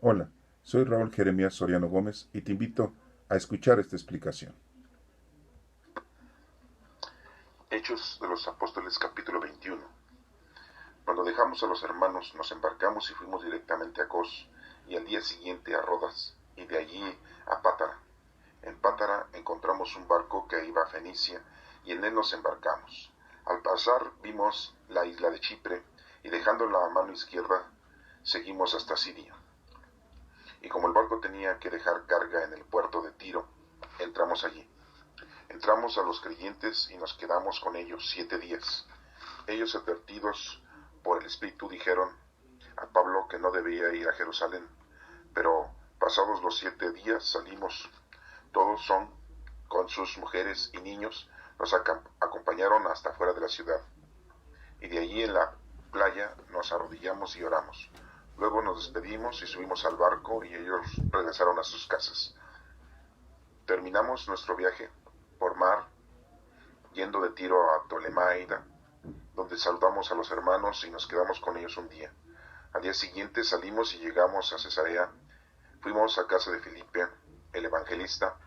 Hola, soy Raúl Jeremías Soriano Gómez y te invito a escuchar esta explicación. Hechos de los Apóstoles capítulo 21. Cuando dejamos a los hermanos, nos embarcamos y fuimos directamente a Cos, y al día siguiente a Rodas, y de allí a Pátara. En Pátara encontramos un barco que iba a Fenicia, y en él nos embarcamos. Al pasar vimos la isla de Chipre, y dejando la mano izquierda, seguimos hasta Siria. Y como el barco tenía que dejar carga en el puerto de Tiro, entramos allí. Entramos a los creyentes y nos quedamos con ellos 7 días. Ellos, advertidos por el Espíritu, dijeron a Pablo que no debía ir a Jerusalén, pero pasados los 7 días salimos. Todos son con sus mujeres y niños, nos acompañaron hasta fuera de la ciudad. Y de allí en la playa nos arrodillamos y oramos. Luego nos despedimos y subimos al barco y ellos regresaron a sus casas. Terminamos nuestro viaje por mar, yendo de Tiro a Ptolemaida, donde saludamos a los hermanos y nos quedamos con ellos un día. Al día siguiente salimos y llegamos a Cesarea. Fuimos a casa de Felipe, el evangelista,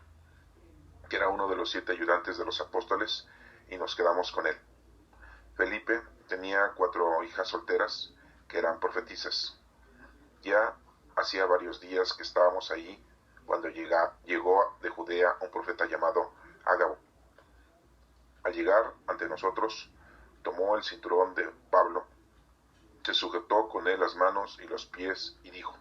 que era uno de los 7 ayudantes de los apóstoles, y nos quedamos con él. Felipe tenía 4 hijas solteras que eran profetisas. Ya hacía varios días que estábamos allí cuando llegó de Judea un profeta llamado Ágabo. Al llegar ante nosotros, tomó el cinturón de Pablo, se sujetó con él las manos y los pies y dijo: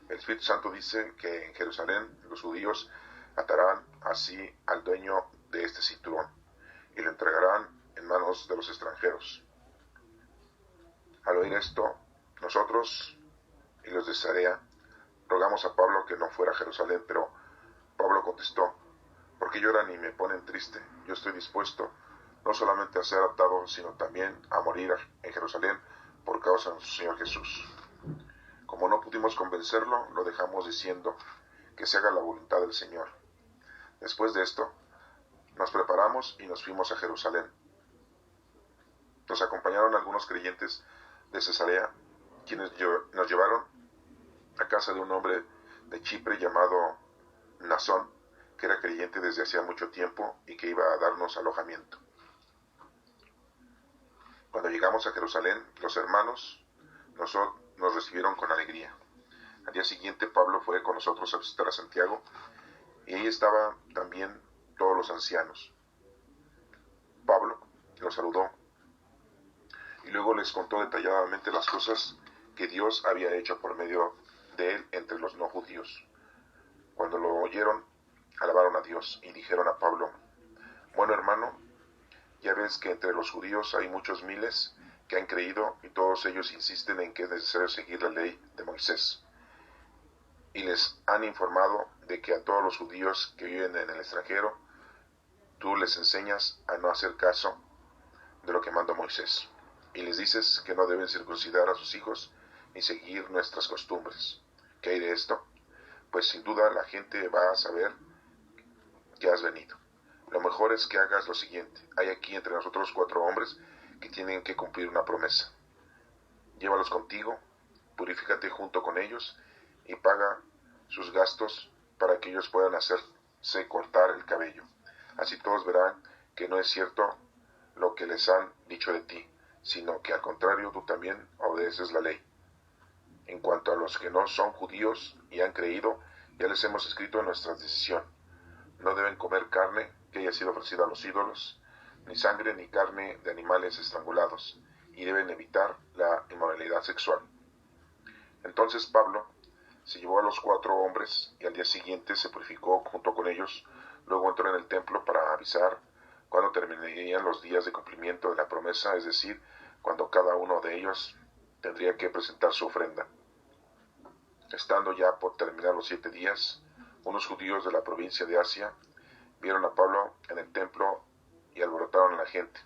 el Espíritu Santo dice que en Jerusalén los judíos atarán así al dueño de este cinturón y lo entregarán en manos de los extranjeros. Al oír esto, nosotros y los de Cesarea rogamos a Pablo que no fuera a Jerusalén, pero Pablo contestó: ¿por qué lloran y me ponen triste? Yo estoy dispuesto no solamente a ser atado, sino también a morir en Jerusalén por causa de nuestro Señor Jesús. Como no pudimos convencerlo, lo dejamos diciendo: que se haga la voluntad del Señor. Después de esto, nos preparamos y nos fuimos a Jerusalén. Nos acompañaron algunos creyentes de Cesarea, quienes nos llevaron a casa de un hombre de Chipre llamado Nasón, que era creyente desde hacía mucho tiempo y que iba a darnos alojamiento. Cuando llegamos a Jerusalén, los hermanos nos recibieron con alegría. Al día siguiente Pablo fue con nosotros a visitar a Santiago, y ahí estaban también todos los ancianos. Pablo los saludó y luego les contó detalladamente las cosas que Dios había hecho por medio de él entre los no judíos. Cuando lo oyeron, alabaron a Dios y dijeron a Pablo: bueno, hermano, ya ves que entre los judíos hay muchos miles que han creído, y todos ellos insisten en que es necesario seguir la ley de Moisés. Y les han informado de que a todos los judíos que viven en el extranjero, tú les enseñas a no hacer caso de lo que manda Moisés, y les dices que no deben circuncidar a sus hijos ni seguir nuestras costumbres. ¿Qué hay de esto? Pues sin duda la gente va a saber que has venido. Lo mejor es que hagas lo siguiente: hay aquí entre nosotros 4 hombres que tienen que cumplir una promesa. Llévalos contigo, purifícate junto con ellos y paga sus gastos para que ellos puedan hacerse cortar el cabello. Así todos verán que no es cierto lo que les han dicho de ti, sino que al contrario tú también obedeces la ley. En cuanto a los que no son judíos y han creído, ya les hemos escrito nuestra decisión. No deben comer carne que haya sido ofrecida a los ídolos, ni sangre ni carne de animales estrangulados, y deben evitar la inmoralidad sexual. Entonces Pablo se llevó a los 4 hombres y al día siguiente se purificó junto con ellos. Luego entró en el templo para avisar cuándo terminarían los días de cumplimiento de la promesa, es decir, cuando cada uno de ellos tendría que presentar su ofrenda. Estando ya por terminar los 7 días, unos judíos de la provincia de Asia vieron a Pablo en el templo y alborotaron a la gente.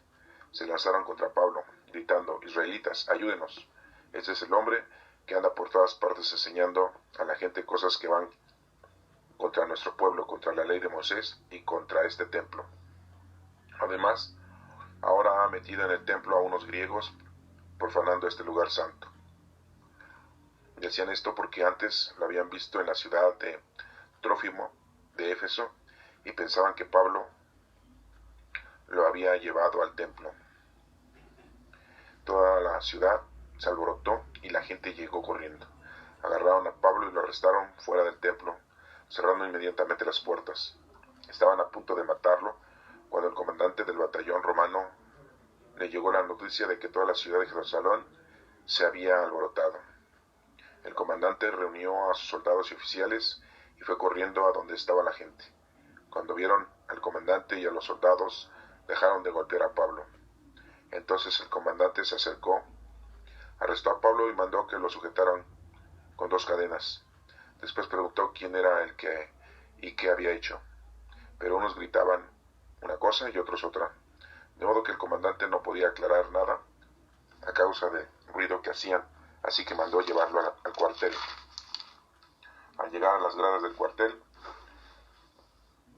Se lanzaron contra Pablo, gritando: israelitas, ayúdenos. Este es el hombre que anda por todas partes enseñando a la gente cosas que van contra nuestro pueblo, contra la ley de Moisés y contra este templo. Además, ahora ha metido en el templo a unos griegos, profanando este lugar santo. hacían esto porque antes lo habían visto en la ciudad de Trófimo de Éfeso y pensaban que Pablo lo había llevado al templo. Toda la ciudad se alborotó y la gente llegó corriendo. Agarraron a Pablo y lo arrestaron fuera del templo, cerrando inmediatamente las puertas. Estaban a punto de matarlo cuando el comandante del batallón romano le llegó la noticia de que toda la ciudad de Jerusalén se había alborotado. El comandante reunió a sus soldados y oficiales y fue corriendo a donde estaba la gente. Cuando vieron al comandante y a los soldados, dejaron de golpear a Pablo. Entonces el comandante se acercó, arrestó a Pablo y mandó que lo sujetaran con 2 cadenas. Después preguntó quién era el que y qué había hecho. Pero unos gritaban una cosa y otros otra, de modo que el comandante no podía aclarar nada a causa del ruido que hacían, así que mandó llevarlo al cuartel. Al llegar a las gradas del cuartel,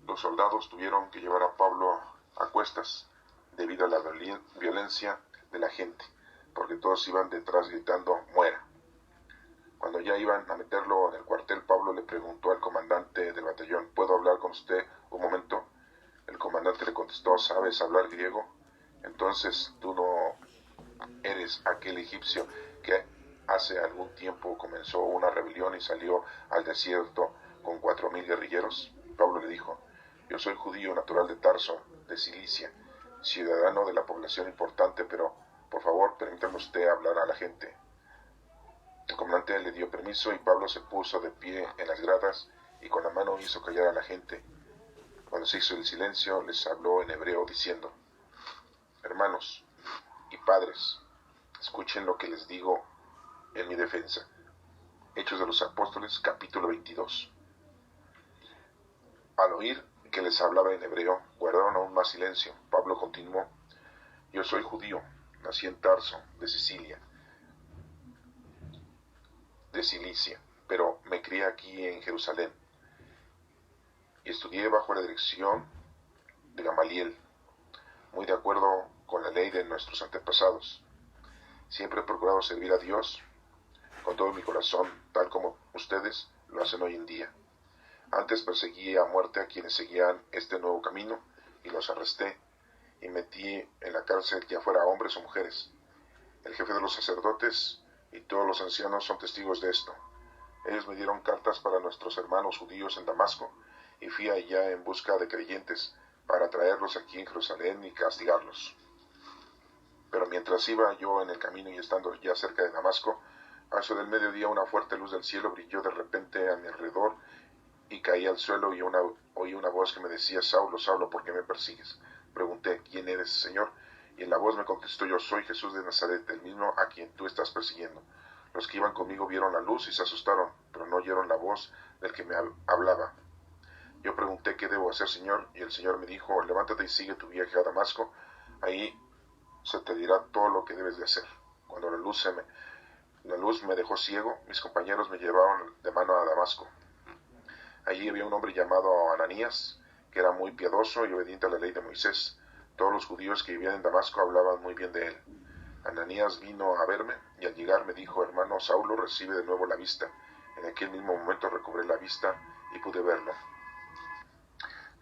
los soldados tuvieron que llevar a Pablo a cuestas debido a la violencia de la gente, porque todos iban detrás gritando «muera». Cuando ya iban a meterlo en el cuartel, Pablo le preguntó al comandante del batallón «¿Puedo hablar con usted un momento?». El comandante le contestó «¿Sabes hablar griego? Entonces tú no eres aquel egipcio que hace algún tiempo comenzó una rebelión y salió al desierto con 4,000 guerrilleros». Pablo le dijo «Yo soy judío natural de Tarso, de Cilicia, ciudadano de la población importante, pero por favor permítame usted hablar a la gente». El comandante le dio permiso y Pablo se puso de pie en las gradas y con la mano hizo callar a la gente. Cuando se hizo el silencio, les habló en hebreo diciendo: «Hermanos y padres, escuchen lo que les digo en mi defensa». Hechos de los Apóstoles, capítulo 22. Al oír que les hablaba en hebreo, guardaron aún más silencio. Pablo continuó: «Yo soy judío, nací en Tarso, de Cilicia, pero me crié aquí en Jerusalén y estudié bajo la dirección de Gamaliel, muy de acuerdo con la ley de nuestros antepasados. Siempre he procurado servir a Dios con todo mi corazón, tal como ustedes lo hacen hoy en día. Antes perseguí a muerte a quienes seguían este nuevo camino y los arresté y metí en la cárcel, ya fuera hombres o mujeres. El jefe de los sacerdotes y todos los ancianos son testigos de esto. Ellos me dieron cartas para nuestros hermanos judíos en Damasco y fui allá en busca de creyentes para traerlos aquí en Jerusalén y castigarlos. Pero mientras iba yo en el camino y estando ya cerca de Damasco, a eso del mediodía una fuerte luz del cielo brilló de repente a mi alrededor y caí al suelo y oí una voz que me decía: «Saulo, Saulo, ¿por qué me persigues?». Pregunté: «¿Quién eres, Señor?». Y en la voz me contestó: «Yo soy Jesús de Nazaret, el mismo a quien tú estás persiguiendo». Los que iban conmigo vieron la luz y se asustaron, pero no oyeron la voz del que me hablaba. Yo pregunté: «¿Qué debo hacer, Señor?». Y el Señor me dijo: «Levántate y sigue tu viaje a Damasco. Ahí se te dirá todo lo que debes de hacer». Cuando la luz me dejó ciego, mis compañeros me llevaron de mano a Damasco. Allí había un hombre llamado Ananías, que era muy piadoso y obediente a la ley de Moisés. Todos los judíos que vivían en Damasco hablaban muy bien de él. Ananías vino a verme y al llegar me dijo: «Hermano Saulo, recibe de nuevo la vista». En aquel mismo momento recobré la vista y pude verlo.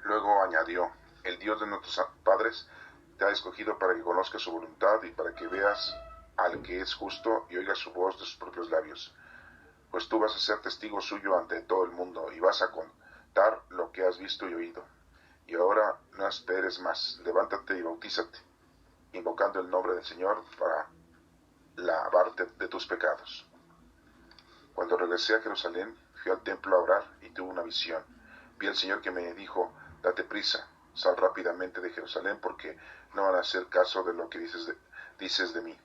Luego añadió: «El Dios de nuestros padres te ha escogido para que conozcas su voluntad y para que veas al que es justo y oigas su voz de sus propios labios. Pues tú vas a ser testigo suyo ante todo el mundo y vas a contar lo que has visto y oído. Y ahora no esperes más, levántate y bautízate, invocando el nombre del Señor para lavarte de tus pecados». Cuando regresé a Jerusalén, fui al templo a orar y tuve una visión. Vi al Señor que me dijo: «Date prisa, sal rápidamente de Jerusalén porque no van a hacer caso de lo que dices de mí».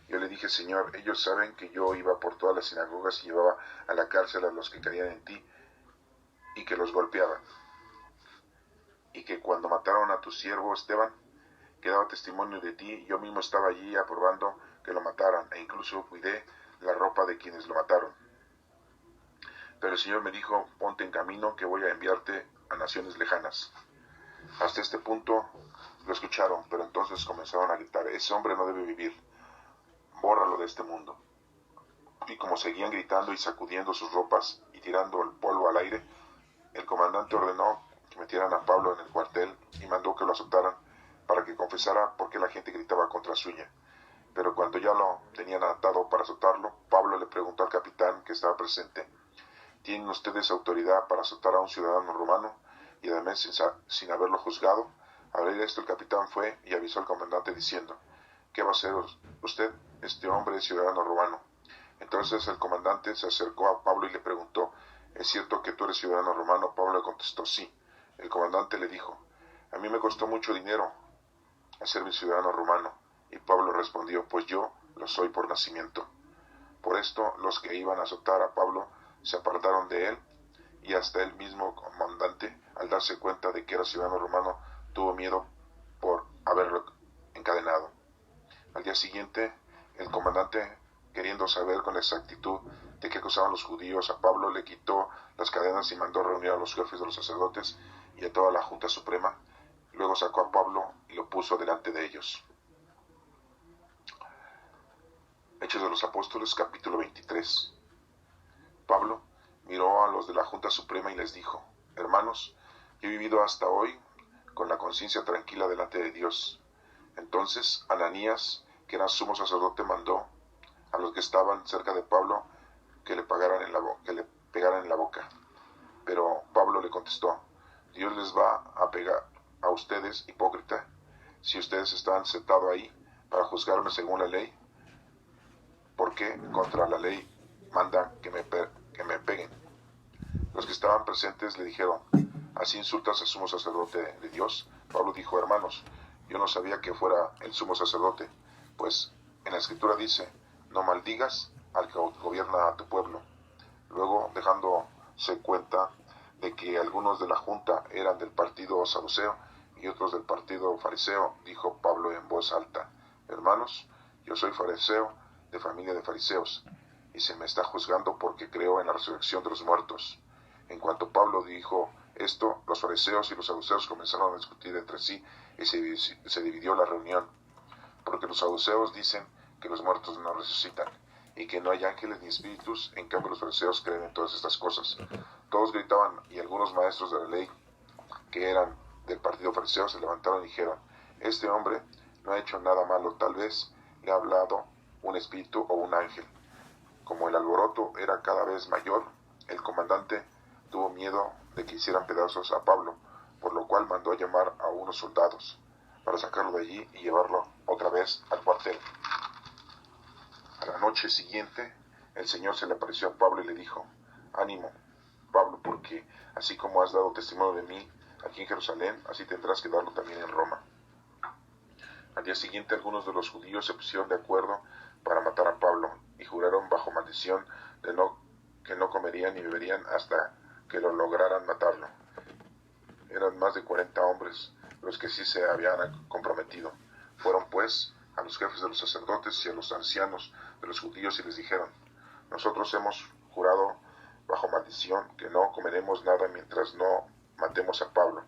Yo le dije: «Señor, ellos saben que yo iba por todas las sinagogas y llevaba a la cárcel a los que creían en ti y que los golpeaban. Y que cuando mataron a tu siervo Esteban, que daba testimonio de ti, yo mismo estaba allí aprobando que lo mataran e incluso cuidé la ropa de quienes lo mataron. Pero el Señor me dijo: «Ponte en camino, que voy a enviarte a naciones lejanas». Hasta este punto lo escucharon, pero entonces comenzaron a gritar: «Ese hombre no debe vivir, bórralo de este mundo». Y como seguían gritando y sacudiendo sus ropas y tirando el polvo al aire, el comandante ordenó que metieran a Pablo en el cuartel y mandó que lo azotaran para que confesara por qué la gente gritaba contra suya. Pero cuando ya lo tenían atado para azotarlo, Pablo le preguntó al capitán que estaba presente: ¿tienen ustedes autoridad para azotar a un ciudadano romano y además sin haberlo juzgado? Al oír esto, el capitán fue y avisó al comandante diciendo: ¿qué va a hacer usted? Este hombre es ciudadano romano. Entonces el comandante se acercó a Pablo y le preguntó: ¿es cierto que tú eres ciudadano romano? Pablo le contestó: sí. El comandante le dijo: a mí me costó mucho dinero hacerme ciudadano romano. Y Pablo respondió: pues yo lo soy por nacimiento. Por esto los que iban a azotar a Pablo se apartaron de él, y hasta el mismo comandante, al darse cuenta de que era ciudadano romano, tuvo miedo por haberlo encadenado. Al día siguiente, el comandante, queriendo saber con exactitud de qué acusaban los judíos a Pablo, le quitó las cadenas y mandó reunir a los jefes de los sacerdotes y a toda la Junta Suprema. Luego sacó a Pablo y lo puso delante de ellos. Hechos de los Apóstoles, capítulo 23. Pablo miró a los de la Junta Suprema y les dijo: hermanos, yo he vivido hasta hoy con la conciencia tranquila delante de Dios. Entonces Ananías, que era sumo sacerdote, mandó a los que estaban cerca de Pablo que le pegaran en la boca. Pero Pablo le contestó: Dios les va a pegar a ustedes, hipócrita. Si ustedes están sentados ahí para juzgarme según la ley, ¿por qué contra la ley manda que me peguen? Los que estaban presentes le dijeron: ¿así insultas al sumo sacerdote de Dios? Pablo dijo: hermanos, yo no sabía que fuera el sumo sacerdote, pues en la escritura dice: no maldigas al que gobierna a tu pueblo. Luego, dejándose cuenta de que algunos de la junta eran del partido saduceo y otros del partido fariseo, dijo Pablo en voz alta: hermanos, yo soy fariseo, de familia de fariseos, y se me está juzgando porque creo en la resurrección de los muertos. En cuanto Pablo dijo esto, los fariseos y los saduceos comenzaron a discutir entre sí y se dividió la reunión, porque los saduceos dicen que los muertos no resucitan y que no hay ángeles ni espíritus. En cambio los fariseos creen en todas estas cosas. Todos gritaban, y algunos maestros de la ley que eran del partido fariseo se levantaron y dijeron: este hombre no ha hecho nada malo, tal vez le ha hablado un espíritu o un ángel. Como el alboroto era cada vez mayor, el comandante tuvo miedo de que hicieran pedazos a Pablo, por lo cual mandó a llamar a unos soldados para sacarlo de allí y llevarlo otra vez al cuartel. A la noche siguiente, el Señor se le apareció a Pablo y le dijo: ánimo, Pablo, porque así como has dado testimonio de mí aquí en Jerusalén, así tendrás que darlo también en Roma. Al día siguiente, algunos de los judíos se pusieron de acuerdo para matar a Pablo y juraron bajo maldición que no comerían ni beberían hasta que lo lograran matarlo. Eran más de 40 hombres los que sí se habían comprometido. Fueron pues a los jefes de los sacerdotes y a los ancianos de los judíos y les dijeron: nosotros hemos jurado bajo maldición que no comeremos nada mientras no matemos a Pablo.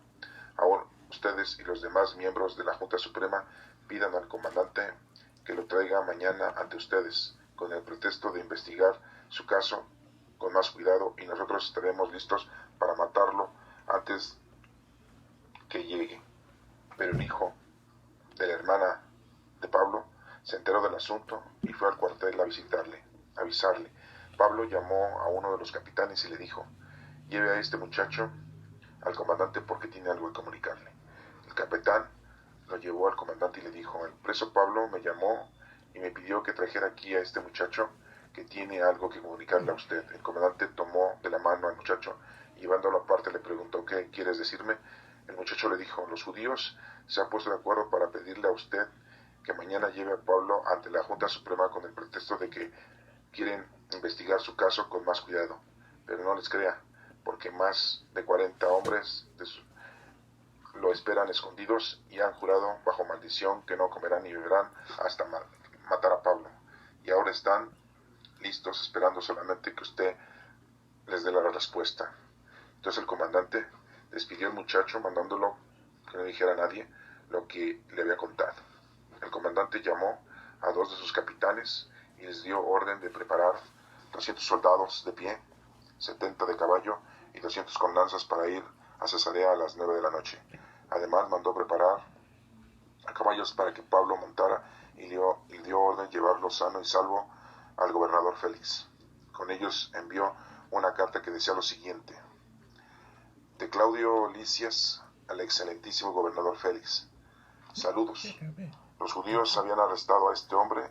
Ahora ustedes y los demás miembros de la Junta Suprema pidan al comandante que lo traiga mañana ante ustedes, con el pretexto de investigar su caso con más cuidado, y nosotros estaremos listos para matarlo antes que llegue. Pero el hijo de la hermana de Pablo se enteró del asunto y fue al cuartel a avisarle. Pablo llamó a uno de los capitanes y le dijo: lleve a este muchacho al comandante porque tiene algo que comunicarle. El capitán lo llevó al comandante y le dijo: el preso Pablo me llamó y me pidió que trajera aquí a este muchacho que tiene algo que comunicarle a usted. El comandante tomó de la mano al muchacho y llevándolo aparte le preguntó: ¿qué quieres decirme? El muchacho le dijo: los judíos se han puesto de acuerdo para pedirle a usted que mañana lleve a Pablo ante la Junta Suprema con el pretexto de que quieren investigar su caso con más cuidado. Pero no les crea, porque más de 40 hombres lo esperan escondidos y han jurado bajo maldición que no comerán ni beberán hasta matar a Pablo. Y ahora están listos esperando solamente que usted les dé la respuesta. Entonces el comandante despidió al muchacho mandándolo que no dijera a nadie lo que le había contado. El comandante llamó a dos de sus capitanes y les dio orden de preparar 200 soldados de pie, 70 de caballo y 200 con lanzas para ir a Cesarea a las 9 de la noche. Además mandó preparar a caballos para que Pablo montara y dio orden llevarlo sano y salvo al gobernador Félix. Con ellos envió una carta que decía lo siguiente: de Claudio Lisias al excelentísimo gobernador Félix. Saludos. Los judíos habían arrestado a este hombre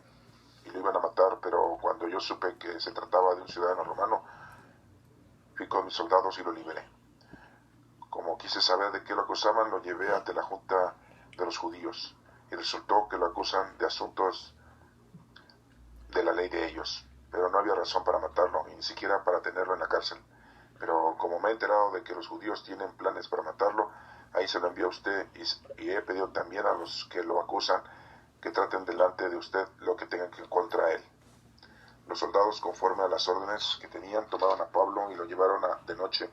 y lo iban a matar, pero cuando yo supe que se trataba de un ciudadano romano, fui con mis soldados y lo liberé. Como quise saber de qué lo acusaban, lo llevé ante la junta de los judíos, y resultó que lo acusan de asuntos de la ley de ellos, pero no había razón para matarlo, y ni siquiera para tenerlo en la cárcel. Pero como me he enterado de que los judíos tienen planes para matarlo, ahí se lo envío a usted, y he pedido también a los que lo acusan que traten delante de usted lo que tengan que contra él. Los soldados, conforme a las órdenes que tenían, tomaron a Pablo y lo llevaron de noche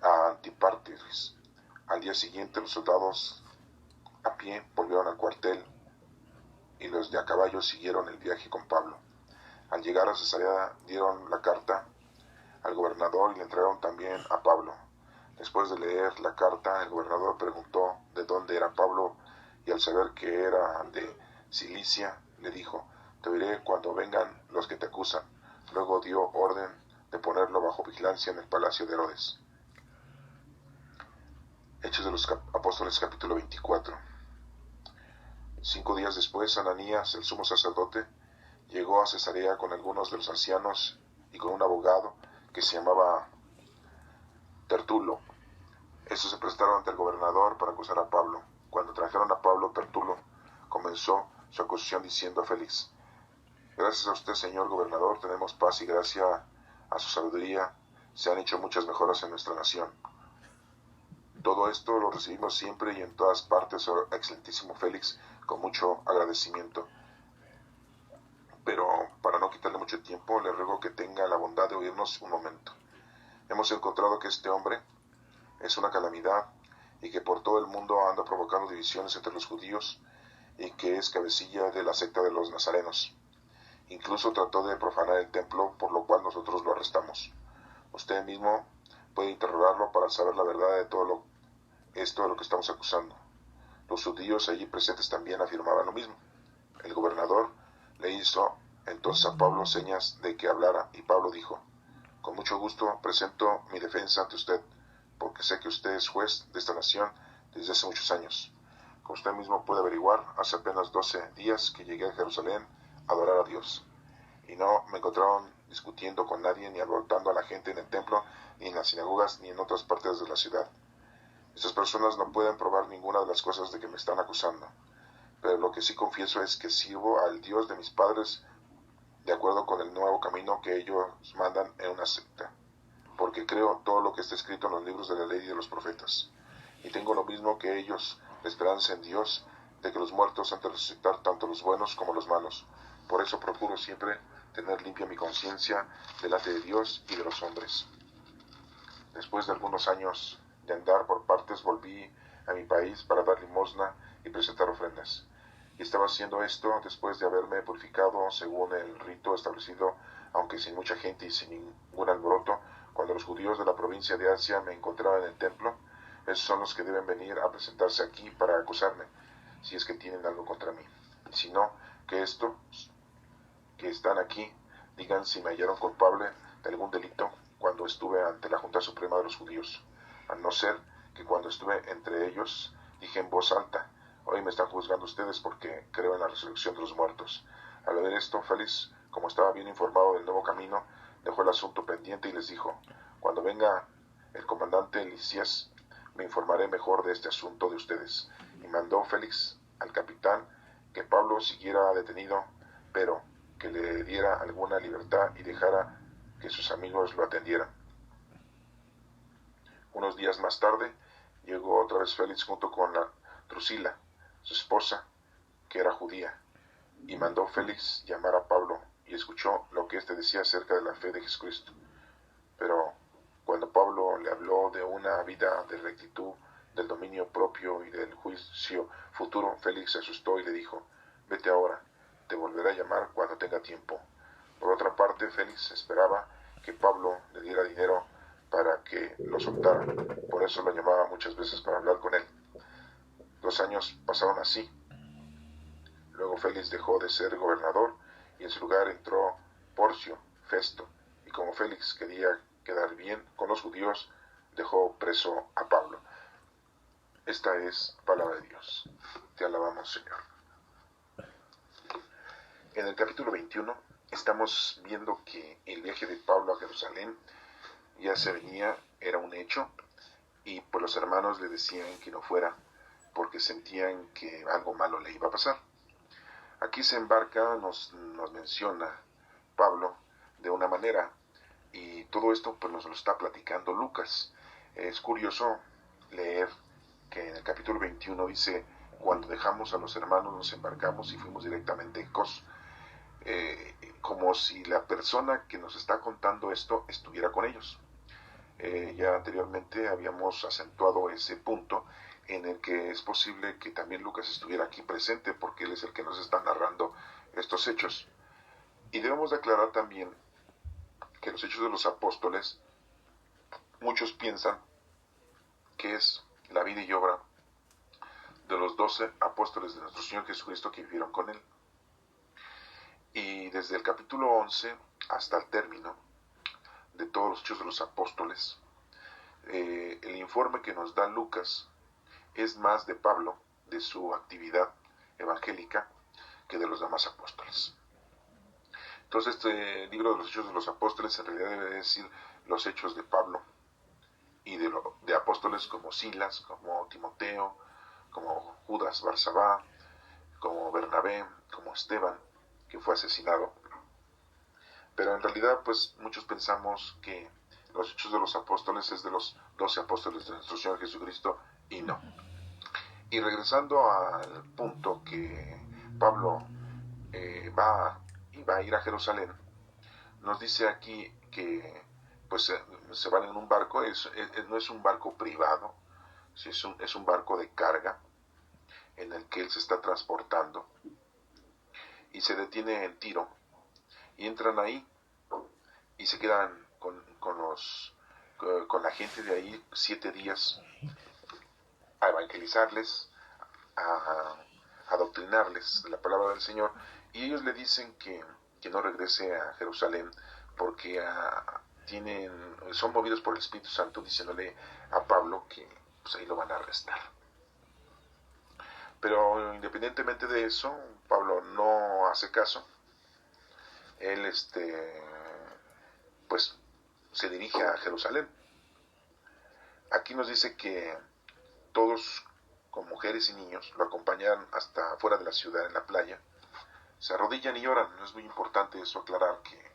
a Antipatris. Al día siguiente los soldados a pie volvieron al cuartel y los de a caballo siguieron el viaje con Pablo. Al llegar a Cesarea dieron la carta al gobernador y le entregaron también a Pablo. Después de leer la carta, el gobernador preguntó de dónde era Pablo, y al saber que era de Cilicia, le dijo: te oiré cuando vengan los que te acusan. Luego dio orden de ponerlo bajo vigilancia en el palacio de Herodes. Hechos de los Apóstoles, capítulo 24. 5 días después, Ananías, el sumo sacerdote, llegó a Cesarea con algunos de los ancianos y con un abogado que se llamaba Tertulo. Estos se prestaron ante el gobernador para acusar a Pablo. Cuando trajeron a Pablo, Tertulo comenzó su acusación diciendo a Félix: gracias a usted, señor gobernador, tenemos paz, y gracias a su sabiduría se han hecho muchas mejoras en nuestra nación. Todo esto lo recibimos siempre y en todas partes, oh excelentísimo Félix, con mucho agradecimiento. Pero para no quitarle mucho tiempo, le ruego que tenga la bondad de oírnos un momento. Hemos encontrado que este hombre es una calamidad y que por todo el mundo anda provocando divisiones entre los judíos, y que es cabecilla de la secta de los nazarenos. Incluso trató de profanar el templo, por lo cual nosotros lo arrestamos. Usted mismo puede interrogarlo para saber la verdad de todo esto de lo que estamos acusando. Los judíos allí presentes también afirmaban lo mismo. El gobernador le hizo entonces a Pablo señas de que hablara, y Pablo dijo: con mucho gusto presento mi defensa ante usted, porque sé que usted es juez de esta nación desde hace muchos años. Como usted mismo puede averiguar, hace apenas 12 días que llegué a Jerusalén a adorar a Dios, y no me encontraron discutiendo con nadie, ni alborotando a la gente en el templo, ni en las sinagogas, ni en otras partes de la ciudad. Estas personas no pueden probar ninguna de las cosas de que me están acusando, pero lo que sí confieso es que sirvo al Dios de mis padres de acuerdo con el nuevo camino que ellos mandan en una secta, porque creo todo lo que está escrito en los libros de la ley y de los profetas, y tengo lo mismo que ellos, la esperanza en Dios, de que los muertos han de resucitar, tanto los buenos como los malos. Por eso procuro siempre tener limpia mi conciencia delante de Dios y de los hombres. Después de algunos años de andar por partes, volví a mi país para dar limosna y presentar ofrendas. Y estaba haciendo esto después de haberme purificado según el rito establecido, aunque sin mucha gente y sin ningún alboroto, cuando los judíos de la provincia de Asia me encontraban en el templo. Esos son los que deben venir a presentarse aquí para acusarme, si es que tienen algo contra mí. Y si no, que estos que están aquí digan si me hallaron culpable de algún delito cuando estuve ante la Junta Suprema de los Judíos, a no ser que cuando estuve entre ellos dije en voz alta: hoy me están juzgando ustedes porque creo en la resurrección de los muertos. Al ver esto, Félix, como estaba bien informado del nuevo camino, dejó el asunto pendiente y les dijo: cuando venga el comandante Lisias, me informaré mejor de este asunto de ustedes. Y mandó Félix al capitán que Pablo siguiera detenido, pero que le diera alguna libertad y dejara que sus amigos lo atendieran. Unos días más tarde llegó otra vez Félix junto con la Drusila, su esposa, que era judía, y mandó Félix llamar a Pablo, y escuchó lo que éste decía acerca de la fe de Jesucristo. Pero cuando Pablo le habló de una vida de rectitud, del dominio propio y del juicio futuro, Félix se asustó y le dijo: vete ahora, te volveré a llamar cuando tenga tiempo. Por otra parte, Félix esperaba que Pablo le diera dinero para que lo soltara. Por eso lo llamaba muchas veces para hablar con él. 2 años pasaron así. Luego Félix dejó de ser gobernador y en su lugar entró Porcio Festo. Y como Félix quería quedar bien con los judíos, dejó preso a Pablo. Esta es palabra de Dios. Te alabamos, Señor. En el capítulo 21 estamos viendo que el viaje de Pablo a Jerusalén ya se venía, era un hecho, y pues los hermanos le decían que no fuera porque sentían que algo malo le iba a pasar. Aquí se embarca, nos menciona Pablo de una manera, y todo esto pues nos lo está platicando Lucas. Es curioso leer que en el capítulo 21 dice: cuando dejamos a los hermanos nos embarcamos y fuimos directamente a Cos. Como si la persona que nos está contando esto estuviera con ellos. Ya anteriormente habíamos acentuado ese punto en el que es posible que también Lucas estuviera aquí presente, porque él es el que nos está narrando estos hechos. Y debemos de aclarar también que los hechos de los apóstoles, muchos piensan que es la vida y obra de los 12 apóstoles de nuestro Señor Jesucristo que vivieron con él. Y desde el capítulo 11 hasta el término de todos los hechos de los apóstoles, el informe que nos da Lucas es más de Pablo, de su actividad evangélica, que de los demás apóstoles. Entonces este libro de los hechos de los apóstoles en realidad debe decir los hechos de Pablo y de apóstoles como Silas, como Timoteo, como Judas Barsabá, como Bernabé, como Esteban, que fue asesinado. Pero en realidad pues muchos pensamos que los hechos de los apóstoles es de los 12 apóstoles de nuestro Señor Jesucristo, y no. Y regresando al punto que Pablo va a ir a Jerusalén, nos dice aquí que pues se van en un barco, no es un barco privado, es un barco de carga en el que él se está transportando, y se detiene en Tiro, y entran ahí y se quedan con la gente de ahí 7 días a evangelizarles, a adoctrinarles de la palabra del Señor, y ellos le dicen que no regrese a Jerusalén porque son movidos por el Espíritu Santo, diciéndole a Pablo que pues ahí lo van a arrestar. Pero independientemente de eso, Pablo no hace caso. Él pues se dirige a Jerusalén. Aquí nos dice que todos, con mujeres y niños, lo acompañan hasta fuera de la ciudad, en la playa. Se arrodillan y lloran. Es muy importante eso, aclarar que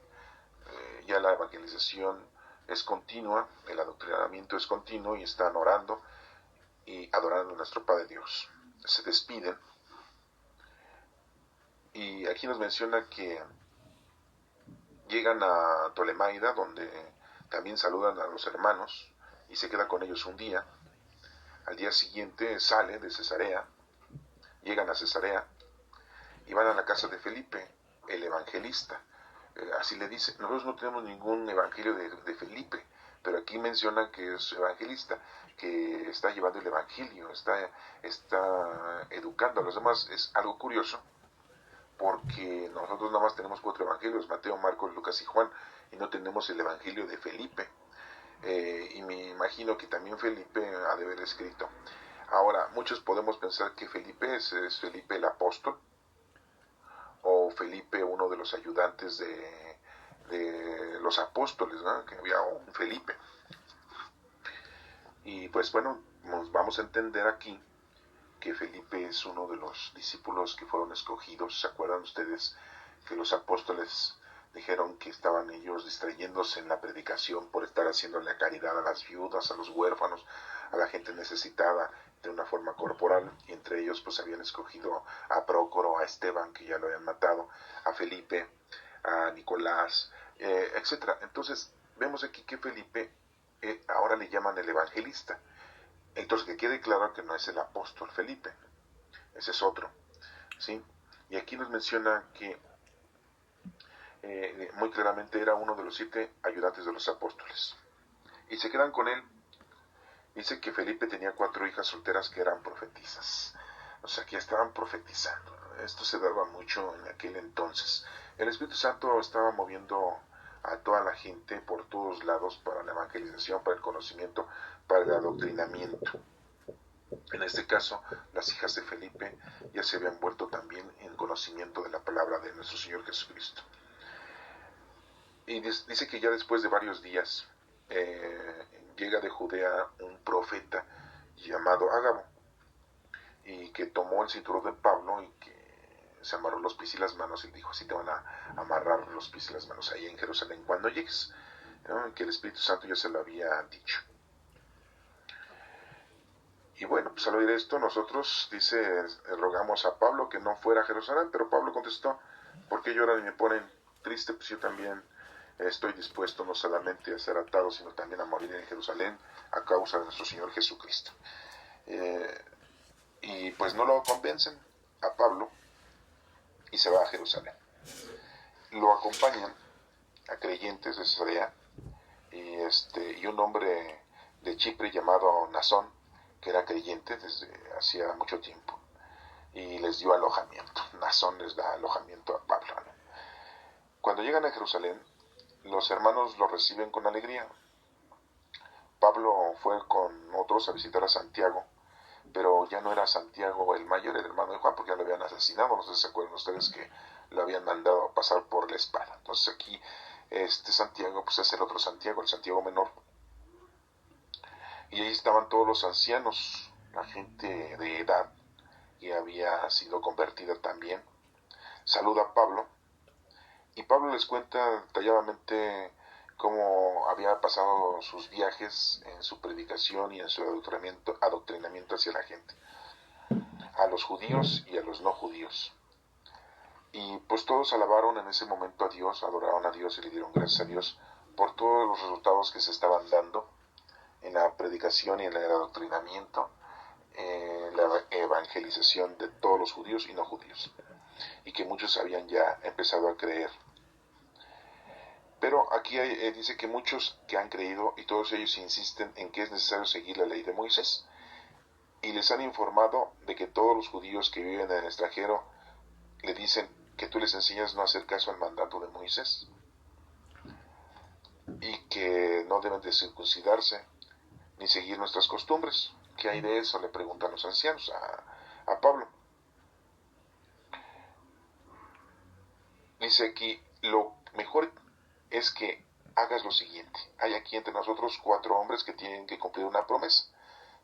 ya la evangelización es continua, el adoctrinamiento es continuo, y están orando y adorando a nuestro Padre Dios. Se despiden, y aquí nos menciona que llegan a Tolemaida, donde también saludan a los hermanos, y se queda con ellos un día. Al día siguiente sale de Cesarea, llegan a Cesarea y van a la casa de Felipe, el evangelista. Así le dice: nosotros no tenemos ningún evangelio de Felipe, pero aquí menciona que es evangelista, que está llevando el evangelio, está educando a los demás. Es algo curioso, porque nosotros nada más tenemos 4 evangelios: Mateo, Marcos, Lucas y Juan, y no tenemos el evangelio de Felipe. Y me imagino que también Felipe ha de haber escrito. Ahora, muchos podemos pensar que Felipe es Felipe el apóstol, o Felipe, uno de los ayudantes de los apóstoles, ¿no? Que había un Felipe. Y pues bueno, nos vamos a entender aquí que Felipe es uno de los discípulos que fueron escogidos. ¿Se acuerdan ustedes que los apóstoles dijeron que estaban ellos distrayéndose en la predicación por estar haciendo la caridad a las viudas, a los huérfanos, a la gente necesitada de una forma corporal? Y entre ellos pues habían escogido a Prócoro, a Esteban, que ya lo habían matado, a Felipe, a Nicolás, etcétera. Entonces vemos aquí que Felipe ahora le llaman el evangelista. Entonces, que quede claro que no es el apóstol Felipe, ese es otro, ¿sí? Y aquí nos menciona que muy claramente era uno de los 7 ayudantes de los apóstoles. Y se quedan con él. Dice que Felipe tenía 4 hijas solteras que eran profetisas. O sea, que ya estaban profetizando. Esto se daba mucho en aquel entonces. El Espíritu Santo estaba moviendo a toda la gente por todos lados para la evangelización, para el conocimiento, para el adoctrinamiento. En este caso, las hijas de Felipe ya se habían vuelto también en conocimiento de la palabra de nuestro Señor Jesucristo. Y dice que ya después de varios días llega de Judea un profeta llamado Ágabo, y que tomó el cinturón de Pablo y que se amarró los pies y las manos y dijo: así te van a amarrar los pies y las manos ahí en Jerusalén cuando llegues, ¿no? Que el Espíritu Santo ya se lo había dicho. Y bueno, pues al oír esto, nosotros, dice, rogamos a Pablo que no fuera a Jerusalén, pero Pablo contestó: ¿por qué lloran y me ponen triste? Pues yo también estoy dispuesto no solamente a ser atado, sino también a morir en Jerusalén a causa de nuestro Señor Jesucristo. Y pues no lo convencen a Pablo y se va a Jerusalén. Lo acompañan a creyentes de Cesarea y un hombre de Chipre llamado Nasón, que era creyente desde hacía mucho tiempo, y les dio alojamiento. Nasón les da alojamiento a Pablo, ¿no? Cuando llegan a Jerusalén, los hermanos lo reciben con alegría. Pablo fue con otros a visitar a Santiago, pero ya no era Santiago el mayor, el hermano de Juan, porque ya lo habían asesinado. No sé si se acuerdan ustedes que lo habían mandado a pasar por la espada. Entonces aquí Santiago pues es el otro Santiago, el Santiago menor. Y ahí estaban todos los ancianos, la gente de edad que había sido convertida también. Saluda a Pablo y Pablo les cuenta detalladamente cómo había pasado sus viajes en su predicación y en su adoctrinamiento hacia la gente, a los judíos y a los no judíos. Y pues todos alabaron en ese momento a Dios, adoraron a Dios y le dieron gracias a Dios por todos los resultados que se estaban dando en la predicación y en el adoctrinamiento, la evangelización de todos los judíos y no judíos, y que muchos habían ya empezado a creer. Pero aquí dice que muchos que han creído, y todos ellos insisten en que es necesario seguir la ley de Moisés, y les han informado de que todos los judíos que viven en el extranjero le dicen que tú les enseñas no hacer caso al mandato de Moisés, y que no deben de circuncidarse ni seguir nuestras costumbres. ¿Qué hay de eso?, le preguntan los ancianos a Pablo. Dice aquí: lo mejor es que hagas lo siguiente. Hay aquí entre nosotros 4 hombres que tienen que cumplir una promesa.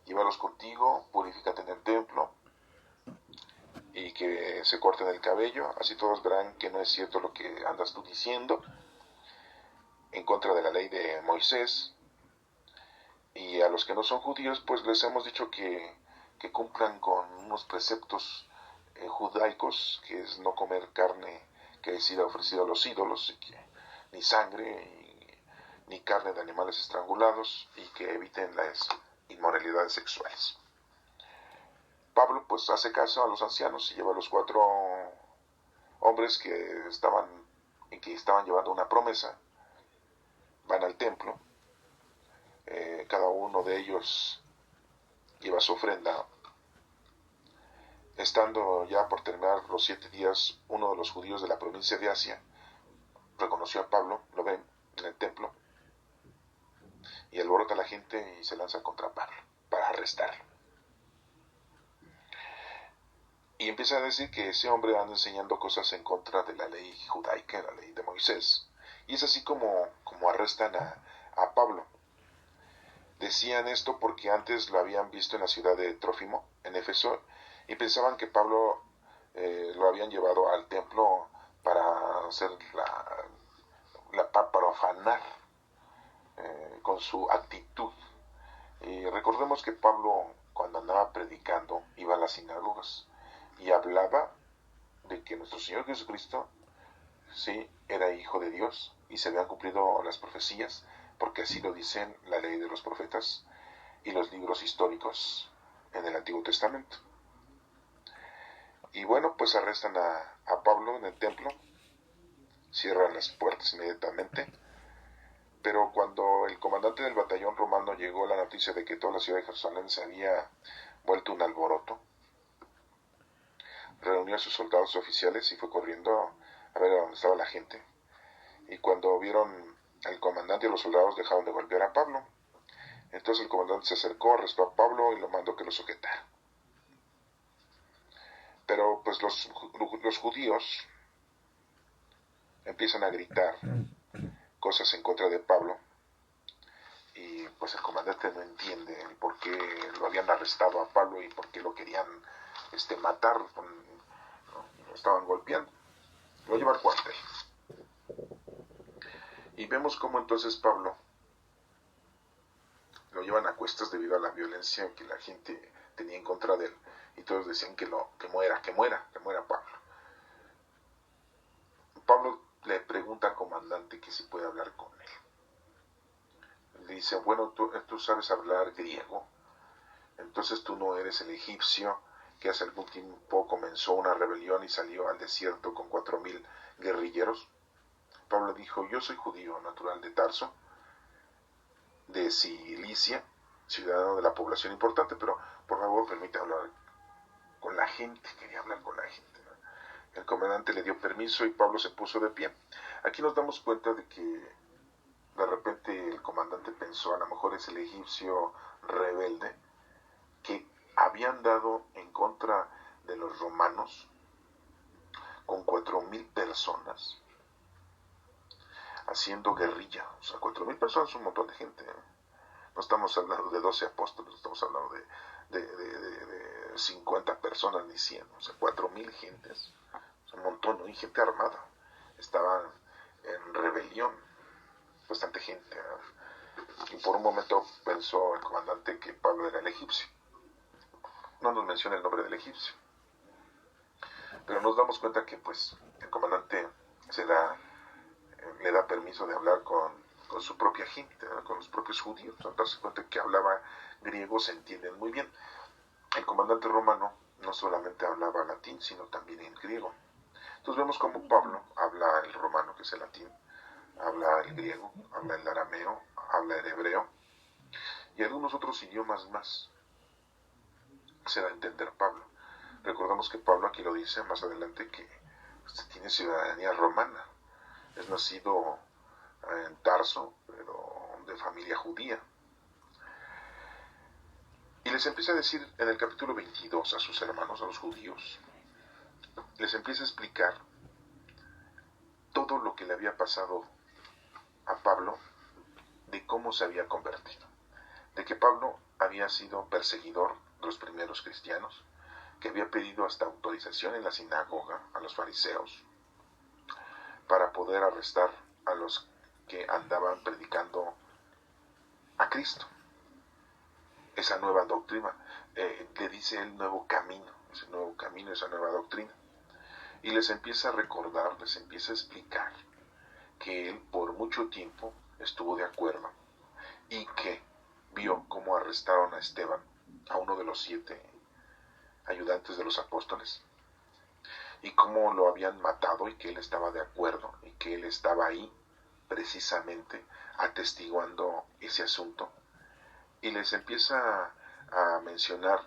Llévalos contigo, purifícate en el templo, y que se corten el cabello, así todos verán que no es cierto lo que andas tú diciendo en contra de la ley de Moisés. Y a los que no son judíos, pues les hemos dicho que cumplan con unos preceptos judaicos, que es no comer carne que ha sido ofrecida a los ídolos, y que ni sangre, ni carne de animales estrangulados, y que eviten las inmoralidades sexuales. Pablo pues hace caso a los ancianos y lleva a los 4 hombres que estaban llevando una promesa. Van al templo, cada uno de ellos lleva su ofrenda. Estando ya por terminar los 7 días, uno de los judíos de la provincia de Asia reconoció a Pablo, lo ven en el templo, y alborota a la gente y se lanza contra Pablo para arrestarlo. Y empieza a decir que ese hombre anda enseñando cosas en contra de la ley judaica, la ley de Moisés. Y es así como arrestan a Pablo. Decían esto porque antes lo habían visto en la ciudad de Trófimo, en Éfeso, y pensaban que Pablo lo habían llevado al templo para hacer para afanar con su actitud. Y recordemos que Pablo, cuando andaba predicando, iba a las sinagogas y hablaba de que nuestro Señor Jesucristo sí era hijo de Dios, y se habían cumplido las profecías, porque así lo dicen la ley de los profetas y los libros históricos en el Antiguo Testamento. Y bueno, pues arrestan a Pablo en el templo, cierran las puertas inmediatamente. Pero cuando el comandante del batallón romano llegó la noticia de que toda la ciudad de Jerusalén se había vuelto un alboroto, reunió a sus soldados oficiales y fue corriendo a ver a dónde estaba la gente. Y cuando vieron al comandante y a los soldados, dejaron de golpear a Pablo. Entonces el comandante se acercó, arrestó a Pablo y lo mandó que lo sujetara. Pero pues los judíos empiezan a gritar cosas en contra de Pablo, y pues el comandante no entiende el por qué lo habían arrestado a Pablo y por qué lo querían matar, lo estaban golpeando. Lo lleva al cuartel. Y vemos cómo entonces Pablo lo llevan a cuestas debido a la violencia que la gente tenía en contra de él, y todos decían que muera Pablo. Pablo le pregunta al comandante que si puede hablar con él. Le dice, bueno, tú sabes hablar griego, entonces tú no eres el egipcio que hace algún tiempo comenzó una rebelión y salió al desierto con 4,000 guerrilleros. Pablo dijo, yo soy judío natural de Tarso, de Cilicia, ciudadano de la población importante, pero por favor permítame hablar con la gente. Quería hablar con la gente. El comandante le dio permiso y Pablo se puso de pie. Aquí nos damos cuenta de que de repente el comandante pensó, a lo mejor es el egipcio rebelde que habían dado en contra de los romanos con 4,000 personas haciendo guerrilla. O sea, 4,000 personas es un montón de gente, ¿eh? No estamos hablando de 12 apóstoles, estamos hablando de 50 personas ni 100, o sea, 4,000 gentes, es un montón, ¿no? Y gente armada, estaban en rebelión, bastante gente, ¿eh? Y por un momento pensó el comandante que Pablo era el egipcio. No nos menciona el nombre del egipcio, pero nos damos cuenta que pues el comandante le da permiso de hablar con su propia gente, ¿no? Con los propios judíos. Al darse cuenta que hablaba griego, se entienden muy bien. El comandante romano no solamente hablaba latín, sino también en griego. Entonces vemos cómo Pablo habla el romano, que es el latín, habla el griego, habla el arameo, habla el hebreo y algunos otros idiomas más. Se da a entender Pablo. Recordamos que Pablo aquí lo dice más adelante que tiene ciudadanía romana. Es nacido en Tarso, pero de familia judía. Y les empieza a decir en el capítulo 22 a sus hermanos, a los judíos, les empieza a explicar todo lo que le había pasado a Pablo, de cómo se había convertido, de que Pablo había sido perseguidor de los primeros cristianos, que había pedido hasta autorización en la sinagoga a los fariseos para poder arrestar a los que andaban predicando a Cristo, esa nueva doctrina, le dice el nuevo camino, ese nuevo camino, esa nueva doctrina, y les empieza a recordar, les empieza a explicar que él por mucho tiempo estuvo de acuerdo y que vio cómo arrestaron a Esteban, a uno de los 7 ayudantes de los apóstoles, y cómo lo habían matado y que él estaba de acuerdo y que él estaba ahí precisamente atestiguando ese asunto, y les empieza a mencionar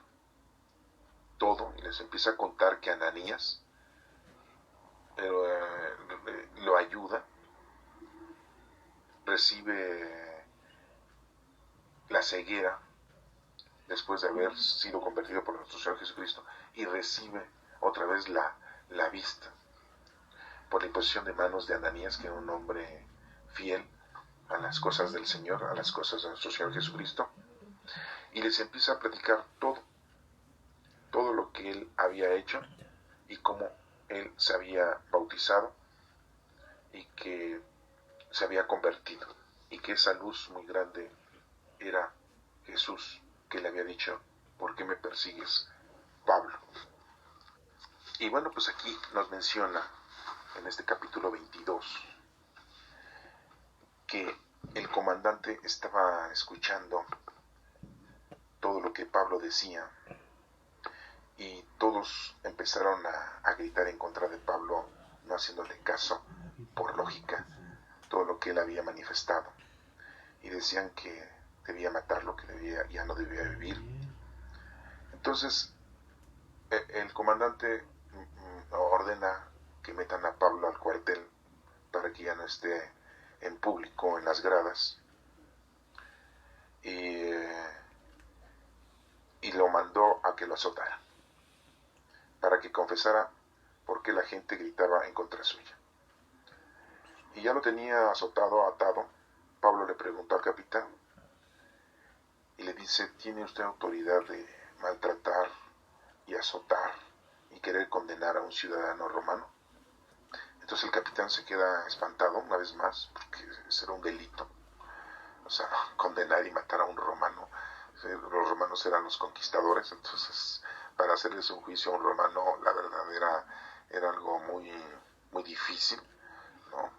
todo y les empieza a contar que Ananías lo ayuda, recibe la ceguera después de haber sido convertido por nuestro Señor Jesucristo y recibe otra vez la vista por la imposición de manos de Ananías, que era un hombre fiel a las cosas del Señor, a las cosas de nuestro Señor Jesucristo, y les empieza a platicar todo lo que él había hecho y cómo él se había bautizado y que se había convertido y que esa luz muy grande era Jesús, que le había dicho, ¿por qué me persigues, Pablo? Y bueno, pues aquí nos menciona en este capítulo 22 que el comandante estaba escuchando todo lo que Pablo decía y todos empezaron a gritar en contra de Pablo, no haciéndole caso por lógica todo lo que él había manifestado, y decían que debía matarlo, que ya no debía vivir. Entonces el comandante ordena que metan a Pablo al cuartel para que ya no esté en público en las gradas, y lo mandó a que lo azotara para que confesara por qué la gente gritaba en contra suya. Y ya lo tenía azotado, atado. Pablo le preguntó al capitán y le dice: ¿tiene usted autoridad de maltratar y azotar y querer condenar a un ciudadano romano? Entonces el capitán se queda espantado una vez más, porque ese era un delito. O sea, condenar y matar a un romano. Los romanos eran los conquistadores, entonces para hacerles un juicio a un romano, la verdad era algo muy, muy difícil, ¿no?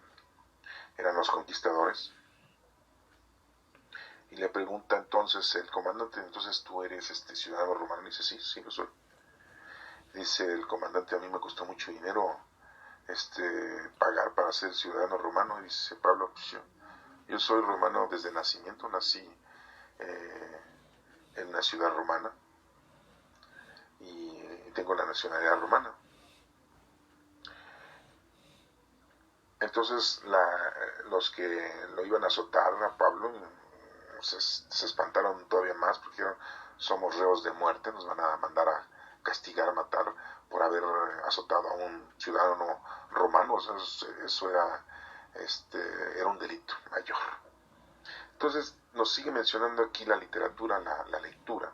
Eran los conquistadores. Y le pregunta entonces el comandante: entonces tú eres ciudadano romano. Y dice: sí, sí lo soy. Dice el comandante: a mí me costó mucho dinero pagar para ser ciudadano romano. Y dice Pablo: pues yo soy romano desde nacimiento, nací en una ciudad romana y tengo la nacionalidad romana. Entonces los que lo iban a azotar a Pablo se espantaron todavía más, porque dijeron: somos reos de muerte, nos van a mandar a castigar, a matar por haber azotado a un ciudadano romano. O sea, eso era un delito mayor. Entonces nos sigue mencionando aquí la literatura, la lectura,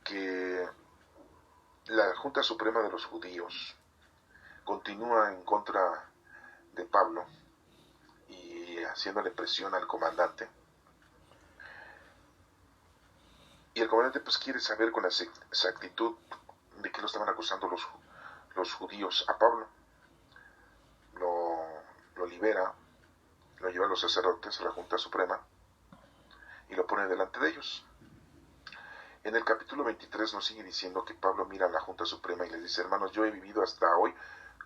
que la Junta Suprema de los Judíos continúa en contra de Pablo y haciéndole presión al comandante. Y el comandante pues quiere saber con exactitud de qué lo estaban acusando los judíos a Pablo. Lo libera, lo lleva a los sacerdotes, a la Junta Suprema, y lo pone delante de ellos. En el capítulo 23 nos sigue diciendo que Pablo mira a la Junta Suprema y les dice: hermanos, yo he vivido hasta hoy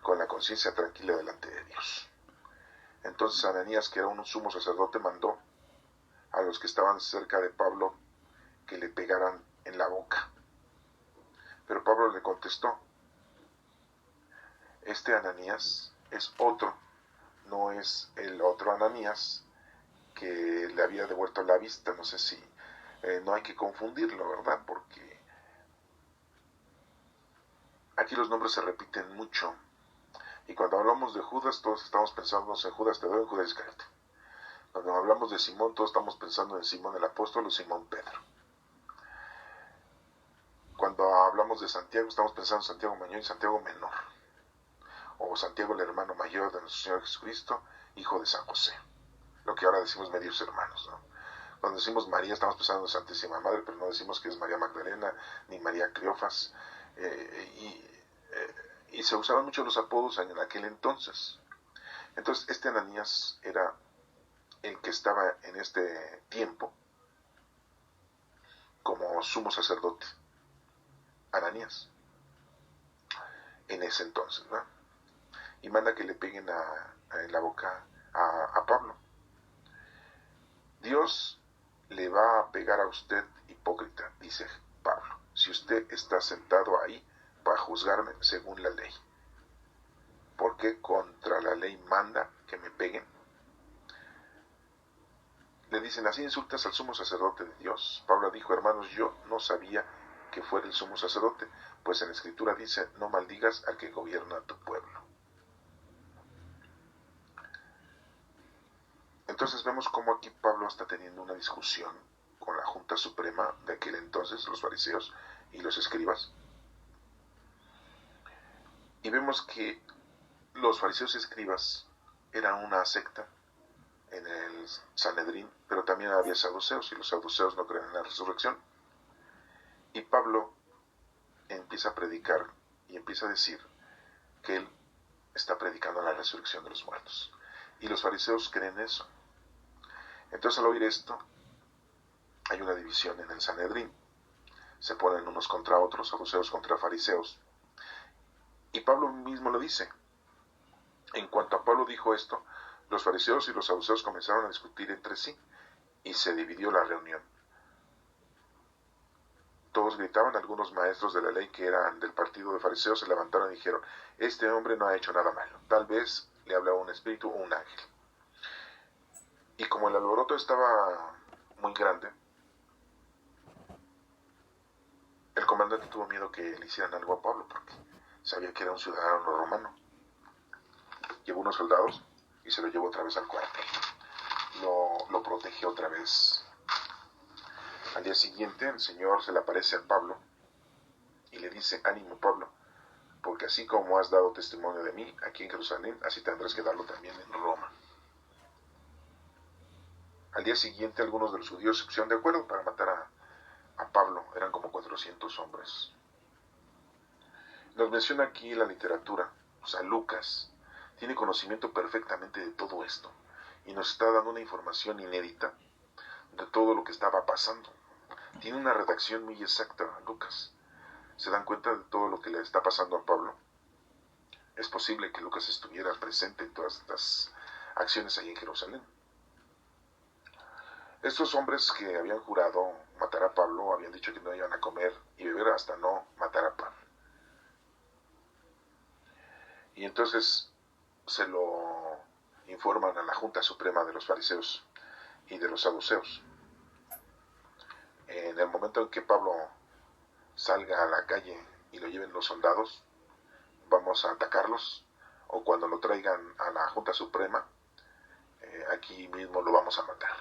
con la conciencia tranquila delante de Dios. Entonces Ananías, que era un sumo sacerdote, mandó a los que estaban cerca de Pablo que le pegaran en la boca. Pero Pablo le contestó: este Ananías es otro, no es el otro Ananías que le había devuelto la vista. No sé si no hay que confundirlo, ¿verdad? Porque aquí los nombres se repiten mucho, y cuando hablamos de Judas todos estamos pensando en Judas Tadeo y Judas Iscariote. Cuando hablamos de Simón todos estamos pensando en Simón el apóstol o Simón Pedro. Cuando hablamos de Santiago estamos pensando en Santiago Mayor y Santiago Menor, o Santiago el hermano mayor de nuestro Señor Jesucristo, hijo de San José, lo que ahora decimos medios hermanos, ¿no? Cuando decimos María estamos pensando en Santísima Madre, pero no decimos que es María Magdalena ni María Cleofas, y se usaban mucho los apodos en aquel entonces. Entonces este Ananías era el que estaba en este tiempo como sumo sacerdote, Ananías, en ese entonces, ¿no? Y manda que le peguen en la boca a Pablo. Dios le va a pegar a usted, hipócrita, dice Pablo, si usted está sentado ahí para juzgarme según la ley. ¿Por qué contra la ley manda que me peguen? Le dicen: así insultas al sumo sacerdote de Dios. Pablo dijo: hermanos, yo no sabía que fuera el sumo sacerdote, pues en la escritura dice: no maldigas al que gobierna tu pueblo. Entonces vemos cómo aquí Pablo está teniendo una discusión con la Junta Suprema de aquel entonces, los fariseos y los escribas. Y vemos que los fariseos y escribas eran una secta en el Sanedrín, pero también había saduceos, y los saduceos no creen en la resurrección. Y Pablo empieza a predicar y empieza a decir que él está predicando la resurrección de los muertos, y los fariseos creen eso. Entonces al oír esto hay una división en el Sanedrín, se ponen unos contra otros, saduceos contra fariseos, y Pablo mismo lo dice: En cuanto a Pablo dijo esto, los fariseos y los saduceos comenzaron a discutir entre sí y se dividió la reunión. Todos gritaban, algunos maestros de la ley que eran del partido de fariseos se levantaron y dijeron: este hombre no ha hecho nada malo, tal vez le hablaba un espíritu o un ángel. Y como el alboroto estaba muy grande, el comandante tuvo miedo que le hicieran algo a Pablo, porque sabía que era un ciudadano romano. Llevó unos soldados y se lo llevó otra vez al cuartel. Lo protegió otra vez. Al día siguiente el Señor se le aparece a Pablo y le dice: ánimo, Pablo, porque así como has dado testimonio de mí aquí en Jerusalén, así tendrás que darlo también en Roma. Al día siguiente algunos de los judíos se pusieron de acuerdo para matar a Pablo. Eran como 400 hombres. Nos menciona aquí la literatura, o sea, Lucas tiene conocimiento perfectamente de todo esto y nos está dando una información inédita de todo lo que estaba pasando. Tiene una redacción muy exacta, Lucas. ¿Se dan cuenta de todo lo que le está pasando a Pablo? Es posible que Lucas estuviera presente en todas estas acciones ahí en Jerusalén. Estos hombres que habían jurado matar a Pablo habían dicho que no iban a comer y beber hasta no matar a Pablo. Y entonces se lo informan a la Junta Suprema de los Fariseos y de los Saduceos. En el momento en que Pablo salga a la calle y lo lleven los soldados, vamos a atacarlos, o cuando lo traigan a la Junta Suprema, aquí mismo lo vamos a matar.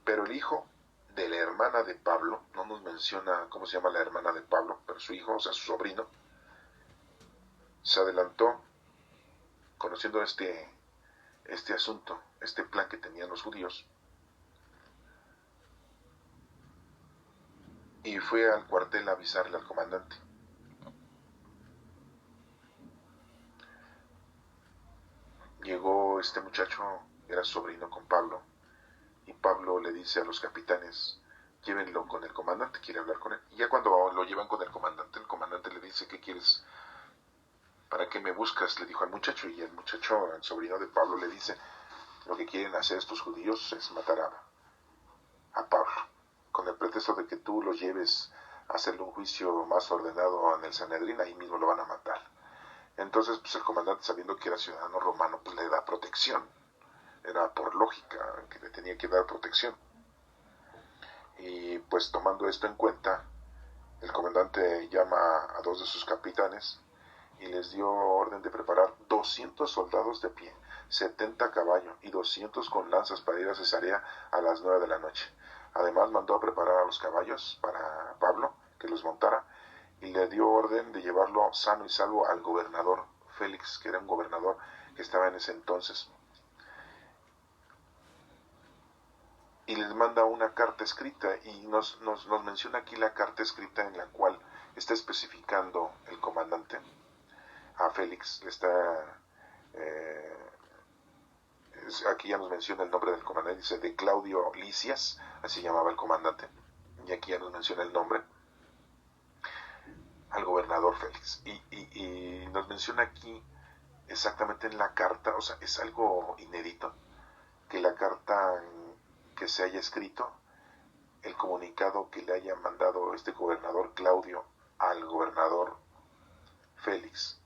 Pero el hijo de la hermana de Pablo, no nos menciona cómo se llama la hermana de Pablo, pero su hijo, o sea, su sobrino, se adelantó, conociendo este asunto, este plan que tenían los judíos, y fue al cuartel a avisarle al comandante. Llegó este muchacho, era sobrino con Pablo, y Pablo le dice a los capitanes: llévenlo con el comandante, quiere hablar con él. Y ya cuando lo llevan con el comandante le dice: ¿qué quieres? ¿Para qué me buscas?, le dijo al muchacho. Y el muchacho, el sobrino de Pablo, le dice: lo que quieren hacer estos judíos es matar a Pablo, con el pretexto de que tú lo lleves a hacerle un juicio más ordenado en el Sanedrín, ahí mismo lo van a matar. Entonces, pues el comandante, sabiendo que era ciudadano romano, pues le da protección. Era por lógica que le tenía que dar protección. Y pues tomando esto en cuenta, el comandante llama a dos de sus capitanes y les dio orden de preparar 200 soldados de pie, 70 a caballo y 200 con lanzas para ir a Cesarea a las 9 de la noche. Además mandó a preparar a los caballos para Pablo, que los montara, y le dio orden de llevarlo sano y salvo al gobernador Félix, que era un gobernador que estaba en ese entonces. Y les manda una carta escrita, y nos menciona aquí la carta escrita en la cual está especificando el comandante a Félix. Aquí ya nos menciona el nombre del comandante, dice de Claudio Lisias, así llamaba el comandante, y aquí ya nos menciona el nombre, al gobernador Félix, y nos menciona aquí exactamente en la carta, o sea, es algo inédito, que la carta que se haya escrito, el comunicado que le haya mandado este gobernador Claudio al gobernador Félix,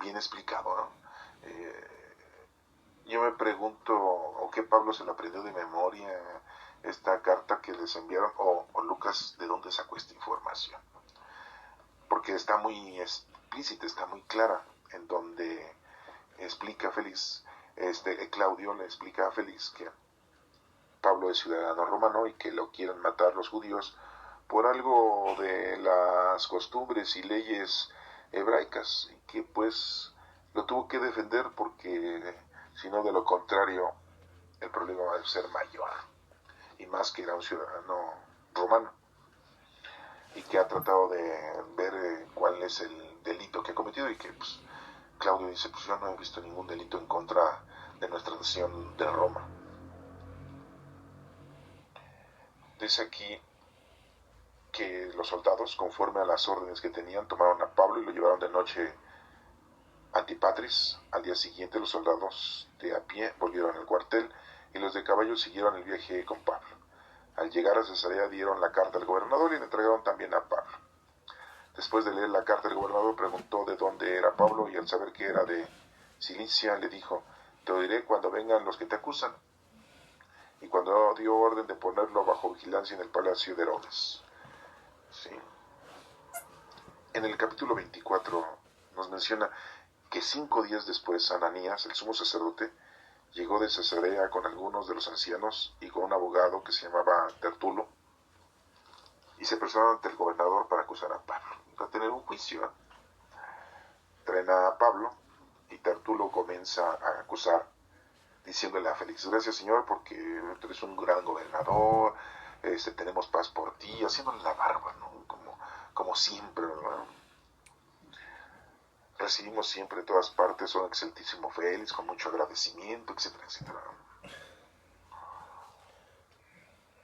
bien explicado, ¿no? Yo me pregunto, ¿o qué Pablo se lo aprendió de memoria esta carta que les enviaron, o Lucas de dónde sacó esta información? Porque está muy explícita, está muy clara, en donde explica a Félix, Claudio le explica a Félix que Pablo es ciudadano romano y que lo quieren matar los judíos por algo de las costumbres y leyes hebraicas, y que pues lo tuvo que defender porque si no, de lo contrario, el problema va a ser mayor, y más que era un ciudadano romano y que ha tratado de ver cuál es el delito que ha cometido, y que pues Claudio dice: pues yo no he visto ningún delito en contra de nuestra nación de Roma. Dice aquí que los soldados, conforme a las órdenes que tenían, tomaron a Pablo y lo llevaron de noche a Antipatris. Al día siguiente los soldados de a pie volvieron al cuartel y los de caballo siguieron el viaje con Pablo. Al llegar a Cesarea dieron la carta al gobernador y le entregaron también a Pablo. Después de leer la carta, el gobernador preguntó de dónde era Pablo y al saber que era de Cilicia le dijo: te oiré cuando vengan los que te acusan. Y cuando dio orden de ponerlo bajo vigilancia en el palacio de Herodes. ¿Sí? En el capítulo 24 nos menciona que 5 días después Ananías, el sumo sacerdote, llegó de Cesarea con algunos de los ancianos y con un abogado que se llamaba Tertulo, y se presentaron ante el gobernador para acusar a Pablo, para tener un juicio. Traen a Pablo y Tertulo comienza a acusar, diciéndole a Félix: gracias, Señor, porque tú eres un gran gobernador, tenemos paz por ti, haciéndole la barba, ¿no? Como siempre, ¿no? Recibimos siempre de todas partes un excelentísimo Félix, con mucho agradecimiento, etcétera, etcétera.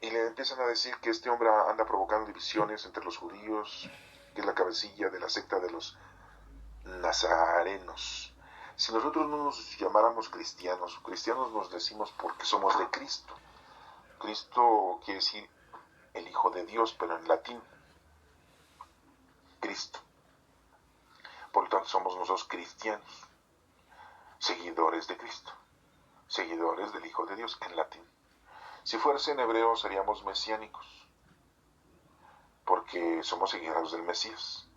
Y le empiezan a decir que este hombre anda provocando divisiones entre los judíos, que es la cabecilla de la secta de los nazarenos. Si nosotros no nos llamáramos cristianos nos decimos porque somos de Cristo. Cristo quiere decir el Hijo de Dios, pero en latín, Cristo. Por lo tanto, somos nosotros cristianos, seguidores de Cristo, seguidores del Hijo de Dios, en latín. Si fuese en hebreo, seríamos mesiánicos, porque somos seguidores del Mesías,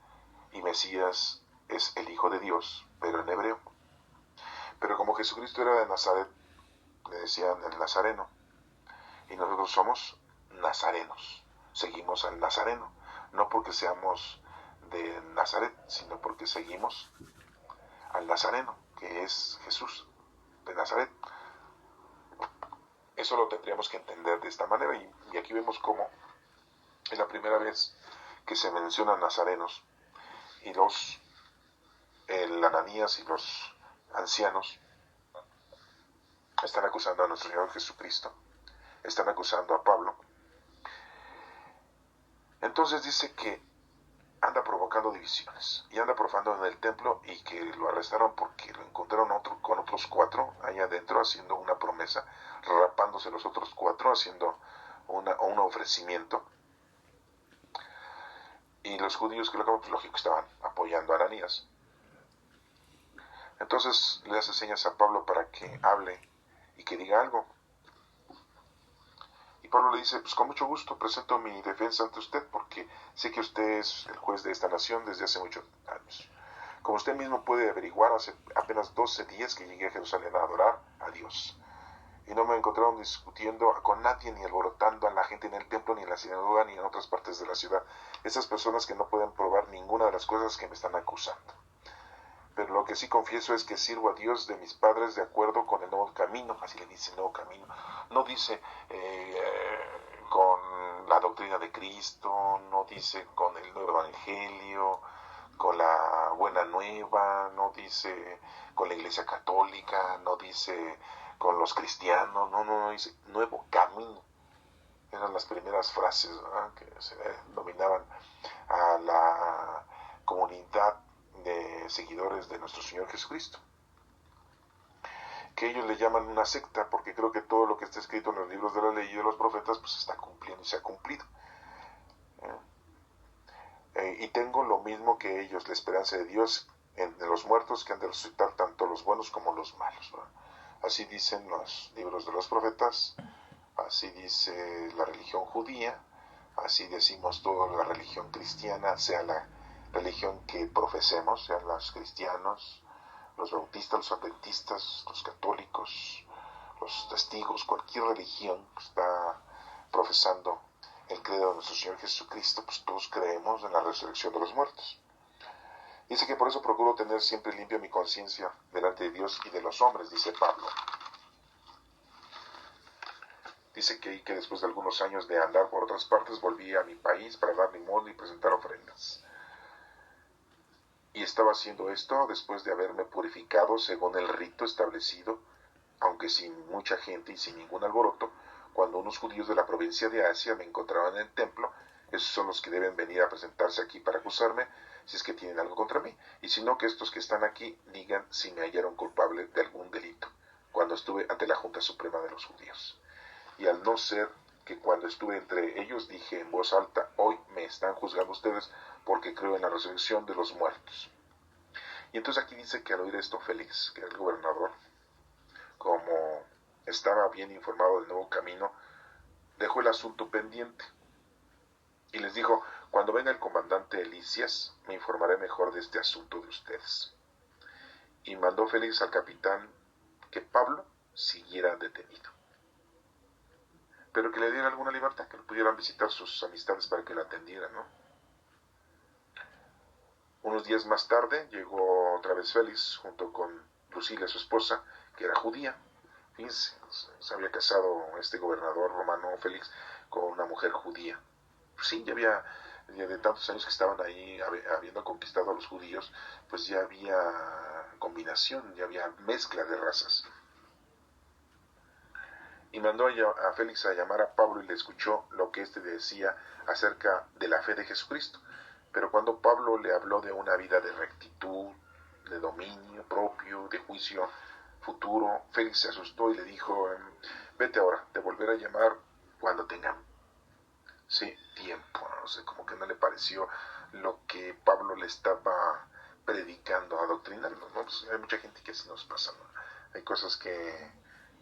y Mesías es el Hijo de Dios, pero en hebreo. Pero como Jesucristo era de Nazaret, le decían el nazareno, y nosotros somos nazarenos, seguimos al nazareno, no porque seamos de Nazaret, sino porque seguimos al nazareno, que es Jesús de Nazaret. Eso lo tendríamos que entender de esta manera, y aquí vemos cómo es la primera vez que se mencionan nazarenos, y el Ananías y los ancianos están acusando a nuestro Señor Jesucristo, están acusando a Pablo. Entonces dice que anda provocando divisiones y anda profando en el templo, y que lo arrestaron porque lo encontraron con otros 4 allá adentro haciendo una promesa, rapándose los otros 4, haciendo un ofrecimiento. Y los judíos, que lo acaban, pues lógico, estaban apoyando a Ananías. Entonces le hace señas a Pablo para que hable y que diga algo. Y Pablo le dice: pues con mucho gusto presento mi defensa ante usted, porque sé que usted es el juez de esta nación desde hace muchos años. Como usted mismo puede averiguar, hace apenas 12 días que llegué a Jerusalén a adorar a Dios. Y no me encontraron discutiendo con nadie, ni alborotando a la gente en el templo, ni en la sinagoga, ni en otras partes de la ciudad. Esas personas que no pueden probar ninguna de las cosas que me están acusando. Pero lo que sí confieso es que sirvo a Dios de mis padres de acuerdo con el nuevo camino. Así le dice, nuevo camino. No dice con la doctrina de Cristo, no dice con el nuevo evangelio, con la buena nueva, no dice con la iglesia católica, no dice con los cristianos, no dice nuevo camino. Eran las primeras frases, ¿verdad?, que se dominaban a la comunidad de seguidores de nuestro Señor Jesucristo, que ellos le llaman una secta, porque creo que todo lo que está escrito en los libros de la ley y de los profetas pues está cumpliendo y se ha cumplido. Y tengo lo mismo que ellos, la esperanza de Dios en los muertos, que han de resucitar tanto los buenos como los malos, ¿verdad? Así dicen los libros de los profetas, así dice la religión judía, así decimos toda la religión cristiana, sea la religión que profesemos, sean los cristianos, los bautistas, los adventistas, los católicos, los testigos, cualquier religión que está profesando el credo de nuestro Señor Jesucristo, pues todos creemos en la resurrección de los muertos. Dice que por eso procuro tener siempre limpia mi conciencia delante de Dios y de los hombres, dice Pablo. Dice que después de algunos años de andar por otras partes, volví a mi país para dar limosna y presentar ofrendas. Y estaba haciendo esto después de haberme purificado según el rito establecido, aunque sin mucha gente y sin ningún alboroto, cuando unos judíos de la provincia de Asia me encontraban en el templo Esos son los que deben venir a presentarse aquí para acusarme, si es que tienen algo contra mí. Y si no, que estos que están aquí digan si me hallaron culpable de algún delito, cuando estuve ante la Junta Suprema de los Judíos. Y al no ser que cuando estuve entre ellos dije en voz alta, hoy me están juzgando ustedes porque creo en la resurrección de los muertos. Y entonces aquí dice que al oír esto Félix, que era el gobernador, como estaba bien informado del nuevo camino, dejó el asunto pendiente y les dijo, cuando venga el comandante Elicias, me informaré mejor de este asunto de ustedes. Y mandó Félix al capitán que Pablo siguiera detenido, pero que le diera alguna libertad, que lo pudieran visitar sus amistades para que lo atendieran, ¿no? Unos días más tarde llegó otra vez Félix junto con Lucila, su esposa, que era judía. Fíjense, se había casado este gobernador romano Félix con una mujer judía. Sí, ya había, ya de tantos años que estaban ahí habiendo conquistado a los judíos, pues ya había combinación, ya había mezcla de razas. Y mandó a Félix a llamar a Pablo y le escuchó lo que éste decía acerca de la fe de Jesucristo. Pero cuando Pablo le habló de una vida de rectitud, de dominio propio, de juicio futuro, Félix se asustó y le dijo, vete ahora, te volveré a llamar cuando tenga tiempo. No sé, como que no le pareció lo que Pablo le estaba predicando, adoctrinando, ¿no? Pues hay mucha gente que así nos pasa, ¿no? Hay cosas que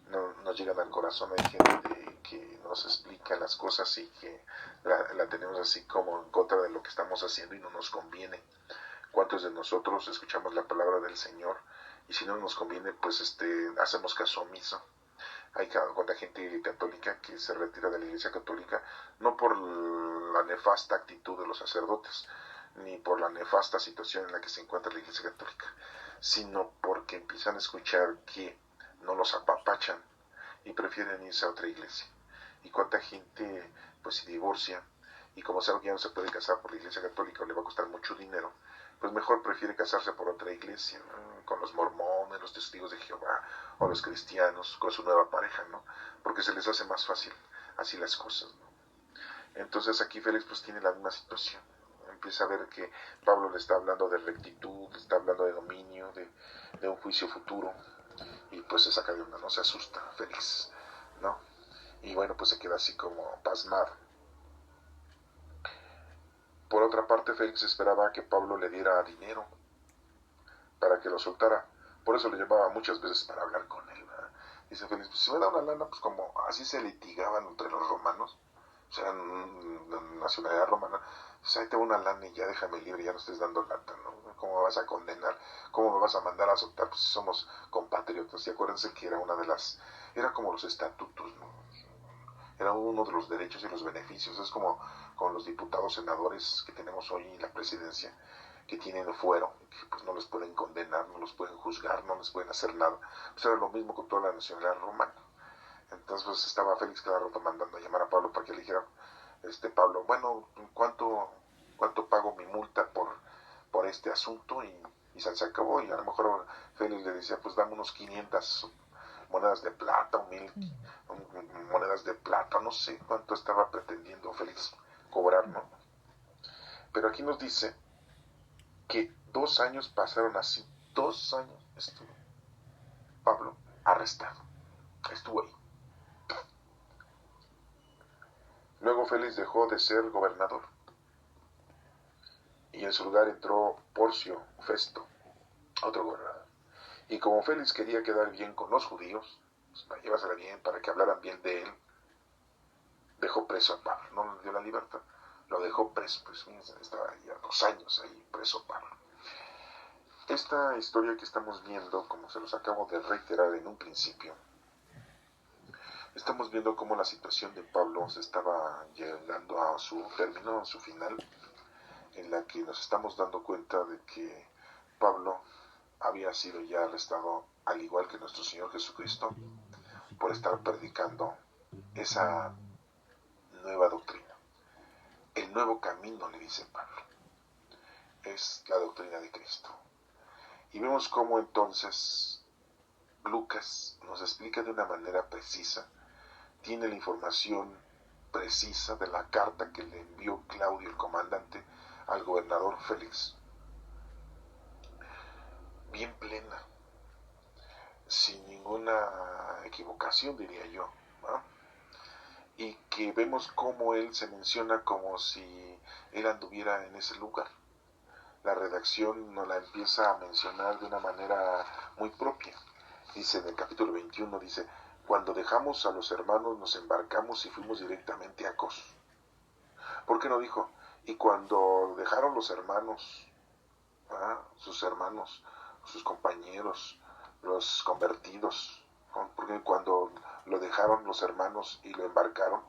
no nos llegan al corazón, hay gente que nos explica las cosas y que la tenemos así como en contra de lo que estamos haciendo y no nos conviene. ¿Cuántos de nosotros escuchamos la palabra del Señor y si no nos conviene, pues hacemos caso omiso? Hay cuanta gente católica que se retira de la Iglesia Católica no por la nefasta actitud de los sacerdotes, ni por la nefasta situación en la que se encuentra la Iglesia Católica, sino porque empiezan a escuchar que no los apapachan y prefieren irse a otra iglesia. Y cuánta gente pues se divorcia y como sabe que ya no se puede casar por la Iglesia Católica o le va a costar mucho dinero, pues mejor prefiere casarse por otra iglesia, ¿no? Con los mormones, los testigos de Jehová o los cristianos, con su nueva pareja, ¿no? Porque se les hace más fácil así las cosas, ¿no? Entonces aquí Félix pues tiene la misma situación. Empieza a ver que Pablo le está hablando de rectitud, le está hablando de dominio, de un juicio futuro, y pues se saca de onda, ¿no? Se asusta Félix, ¿no? Y bueno, pues se queda así como pasmado. Por otra parte, Félix esperaba que Pablo le diera dinero para que lo soltara. Por eso le llamaba muchas veces para hablar con él, ¿verdad? Dice Félix, pues si me da una lana, pues como así se litigaban entre los romanos, o sea, en nacionalidad romana, pues ahí te va una lana y ya déjame libre, ya no estés dando lata, ¿no? ¿Cómo me vas a condenar? ¿Cómo me vas a mandar a soltar? Pues si somos compatriotas. Y acuérdense que era una de las, era como los estatutos, ¿no? Era uno de los derechos y los beneficios. Es como con los diputados senadores que tenemos hoy en la presidencia, que tienen fuero, que pues no los pueden condenar, no los pueden juzgar, no les pueden hacer nada. Pues era lo mismo con toda la nacionalidad romana. Entonces pues estaba Félix cada rato mandando a llamar a Pablo para que le dijera, Pablo, bueno, ¿cuánto pago mi multa por este asunto? Y se acabó. Y a lo mejor Félix le decía, pues dame unos 500 monedas de plata, 1000 monedas de plata, no sé cuánto estaba pretendiendo Félix cobrar, ¿no? Pero aquí nos dice que 2 años pasaron así, 2 años estuvo Pablo arrestado, estuvo ahí. Luego Félix dejó de ser gobernador y en su lugar entró Porcio Festo, otro gobernador. Y como Félix quería quedar bien con los judíos, pues para llevársela bien, para que hablaran bien de él, dejó preso a Pablo, no le dio la libertad, lo dejó preso, pues estaba ya 2 años ahí preso Pablo. Esta historia que estamos viendo, como se los acabo de reiterar en un principio, estamos viendo cómo la situación de Pablo se estaba llegando a su término, a su final, en la que nos estamos dando cuenta de que Pablo había sido ya arrestado, al igual que nuestro Señor Jesucristo, por estar predicando esa nueva doctrina. El nuevo camino, le dice Pablo, es la doctrina de Cristo. Y vemos cómo entonces Lucas nos explica de una manera precisa, tiene la información precisa de la carta que le envió Claudio, el comandante, al gobernador Félix. Bien plena, sin ninguna equivocación, diría yo, ¿no? Y que vemos cómo él se menciona como si él anduviera en ese lugar. La redacción nos la empieza a mencionar de una manera muy propia. Dice en el capítulo 21, dice, cuando dejamos a los hermanos nos embarcamos y fuimos directamente a Cos. ¿Por qué no dijo? Y cuando dejaron los hermanos, sus hermanos, sus compañeros, los convertidos, porque cuando lo dejaron los hermanos y lo embarcaron,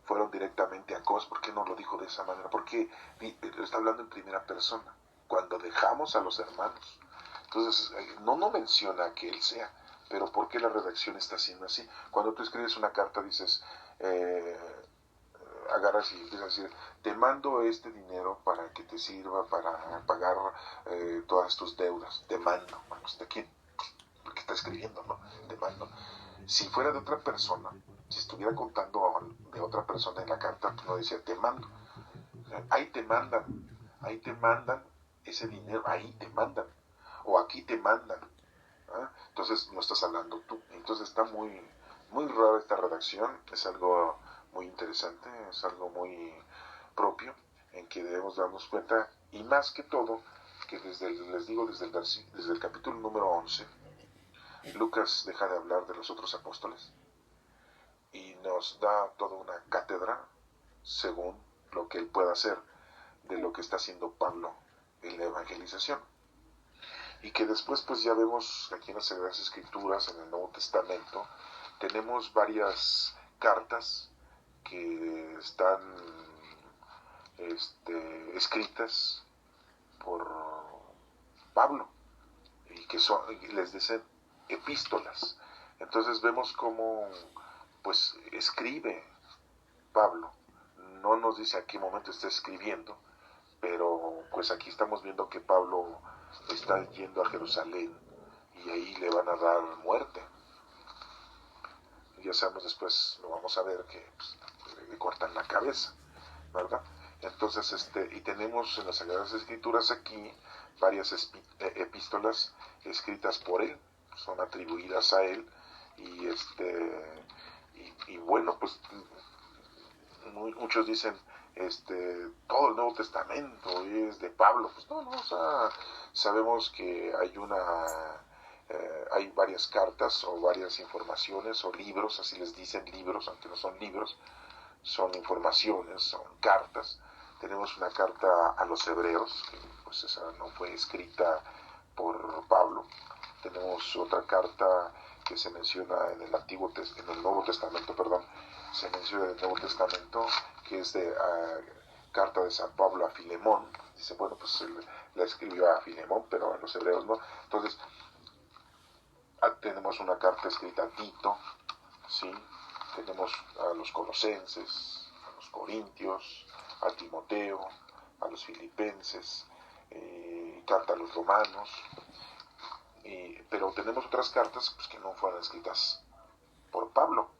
fueron directamente a Cos? ¿Por qué no lo dijo de esa manera? Porque está hablando en primera persona. Cuando dejamos a los hermanos. Entonces, no menciona que él sea, pero ¿por qué la redacción está haciendo así? Cuando tú escribes una carta dices, agarras y empiezas a decir, te mando este dinero para que te sirva para pagar todas tus deudas. Te mando. Bueno, ¿de quién? Porque está escribiendo, ¿no? Te mando. Si fuera de otra persona, si estuviera contando de otra persona en la carta, pues no decía te mando. Ahí te mandan ese dinero, ahí te mandan, o aquí te mandan. Entonces no estás hablando tú. Entonces está muy, muy rara esta redacción, es algo muy interesante, es algo muy propio, en que debemos darnos cuenta, y más que todo, que les digo, desde el capítulo número 11, Lucas deja de hablar de los otros apóstoles y nos da toda una cátedra según lo que él pueda hacer de lo que está haciendo Pablo en la evangelización. Y que después pues ya vemos aquí en las Sagradas Escrituras, en el Nuevo Testamento, tenemos varias cartas que están escritas por Pablo y que les dicen epístolas. Entonces vemos cómo pues escribe Pablo. No nos dice a qué momento está escribiendo, pero pues aquí estamos viendo que Pablo está yendo a Jerusalén y ahí le van a dar muerte. Ya sabemos, después lo vamos a ver, que pues, le cortan la cabeza, ¿verdad? Entonces, y tenemos en las Sagradas Escrituras aquí varias epístolas escritas por él, son atribuidas a él, y bueno, pues muchos dicen, todo el Nuevo Testamento es de Pablo. Pues no, o sea, sabemos que hay varias cartas o varias informaciones o libros, así les dicen libros, aunque no son libros, son informaciones, son cartas. Tenemos una carta a los hebreos, que pues esa no fue escrita por Pablo. Tenemos otra carta que se menciona en el Nuevo Testamento, se menciona en el Nuevo Testamento, que es de carta de San Pablo a Filemón. Dice, bueno, pues él la escribió a Filemón, pero a los hebreos no. Entonces, tenemos una carta escrita a Tito, ¿sí? Tenemos a los colosenses, a los corintios, a Timoteo, a los filipenses, carta a los romanos, pero tenemos otras cartas pues, que no fueron escritas por Pablo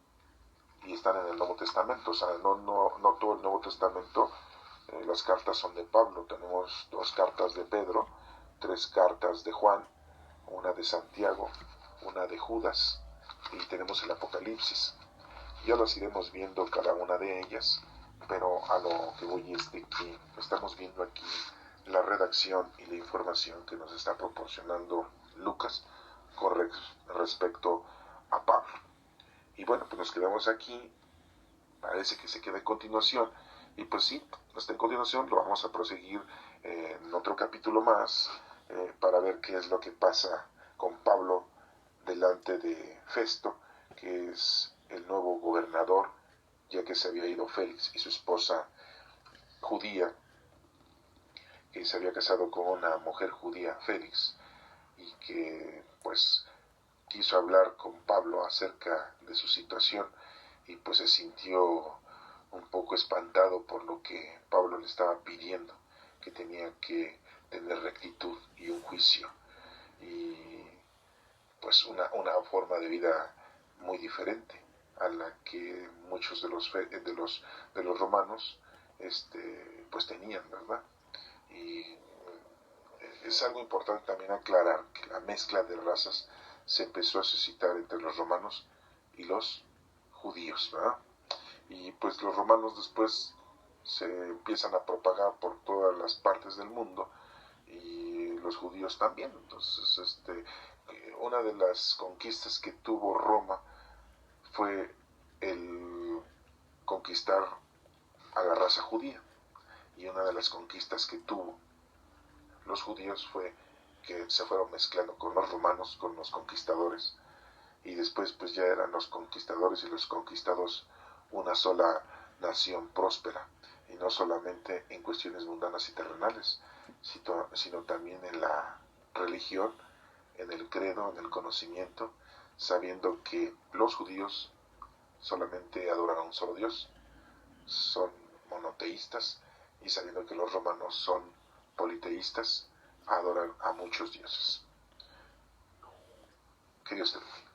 y están en el Nuevo Testamento. O sea, no todo el Nuevo Testamento, las cartas son de Pablo. Tenemos 2 cartas de Pedro, 3 cartas de Juan, una de Santiago, una de Judas, y tenemos el Apocalipsis. Ya las iremos viendo cada una de ellas, pero a lo que voy es de que estamos viendo aquí la redacción y la información que nos está proporcionando Lucas con respecto a Pablo. Y bueno, pues nos quedamos aquí, parece que se queda en continuación, y pues sí, está en continuación, lo vamos a proseguir en otro capítulo más, para ver qué es lo que pasa con Pablo delante de Festo, que es el nuevo gobernador, ya que se había ido Félix y su esposa judía, que se había casado con una mujer judía, Félix, y que pues quiso hablar con Pablo acerca de su situación y pues se sintió un poco espantado por lo que Pablo le estaba pidiendo, que tenía que tener rectitud y un juicio y pues una forma de vida muy diferente. a la que muchos de los romanos pues tenían, ¿verdad? Y es algo importante también aclarar que la mezcla de razas se empezó a suscitar entre los romanos y los judíos, ¿verdad? Y pues los romanos después se empiezan a propagar por todas las partes del mundo y los judíos también. Entonces, una de las conquistas que tuvo Roma fue el conquistar a la raza judía, y una de las conquistas que tuvo los judíos fue que se fueron mezclando con los romanos, con los conquistadores, y después pues ya eran los conquistadores y los conquistados una sola nación próspera, y no solamente en cuestiones mundanas y terrenales, sino también en la religión, en el credo, en el conocimiento, sabiendo que los judíos solamente adoran a un solo Dios, son monoteístas, y sabiendo que los romanos son politeístas, adoran a muchos dioses. Que Dios te bendiga.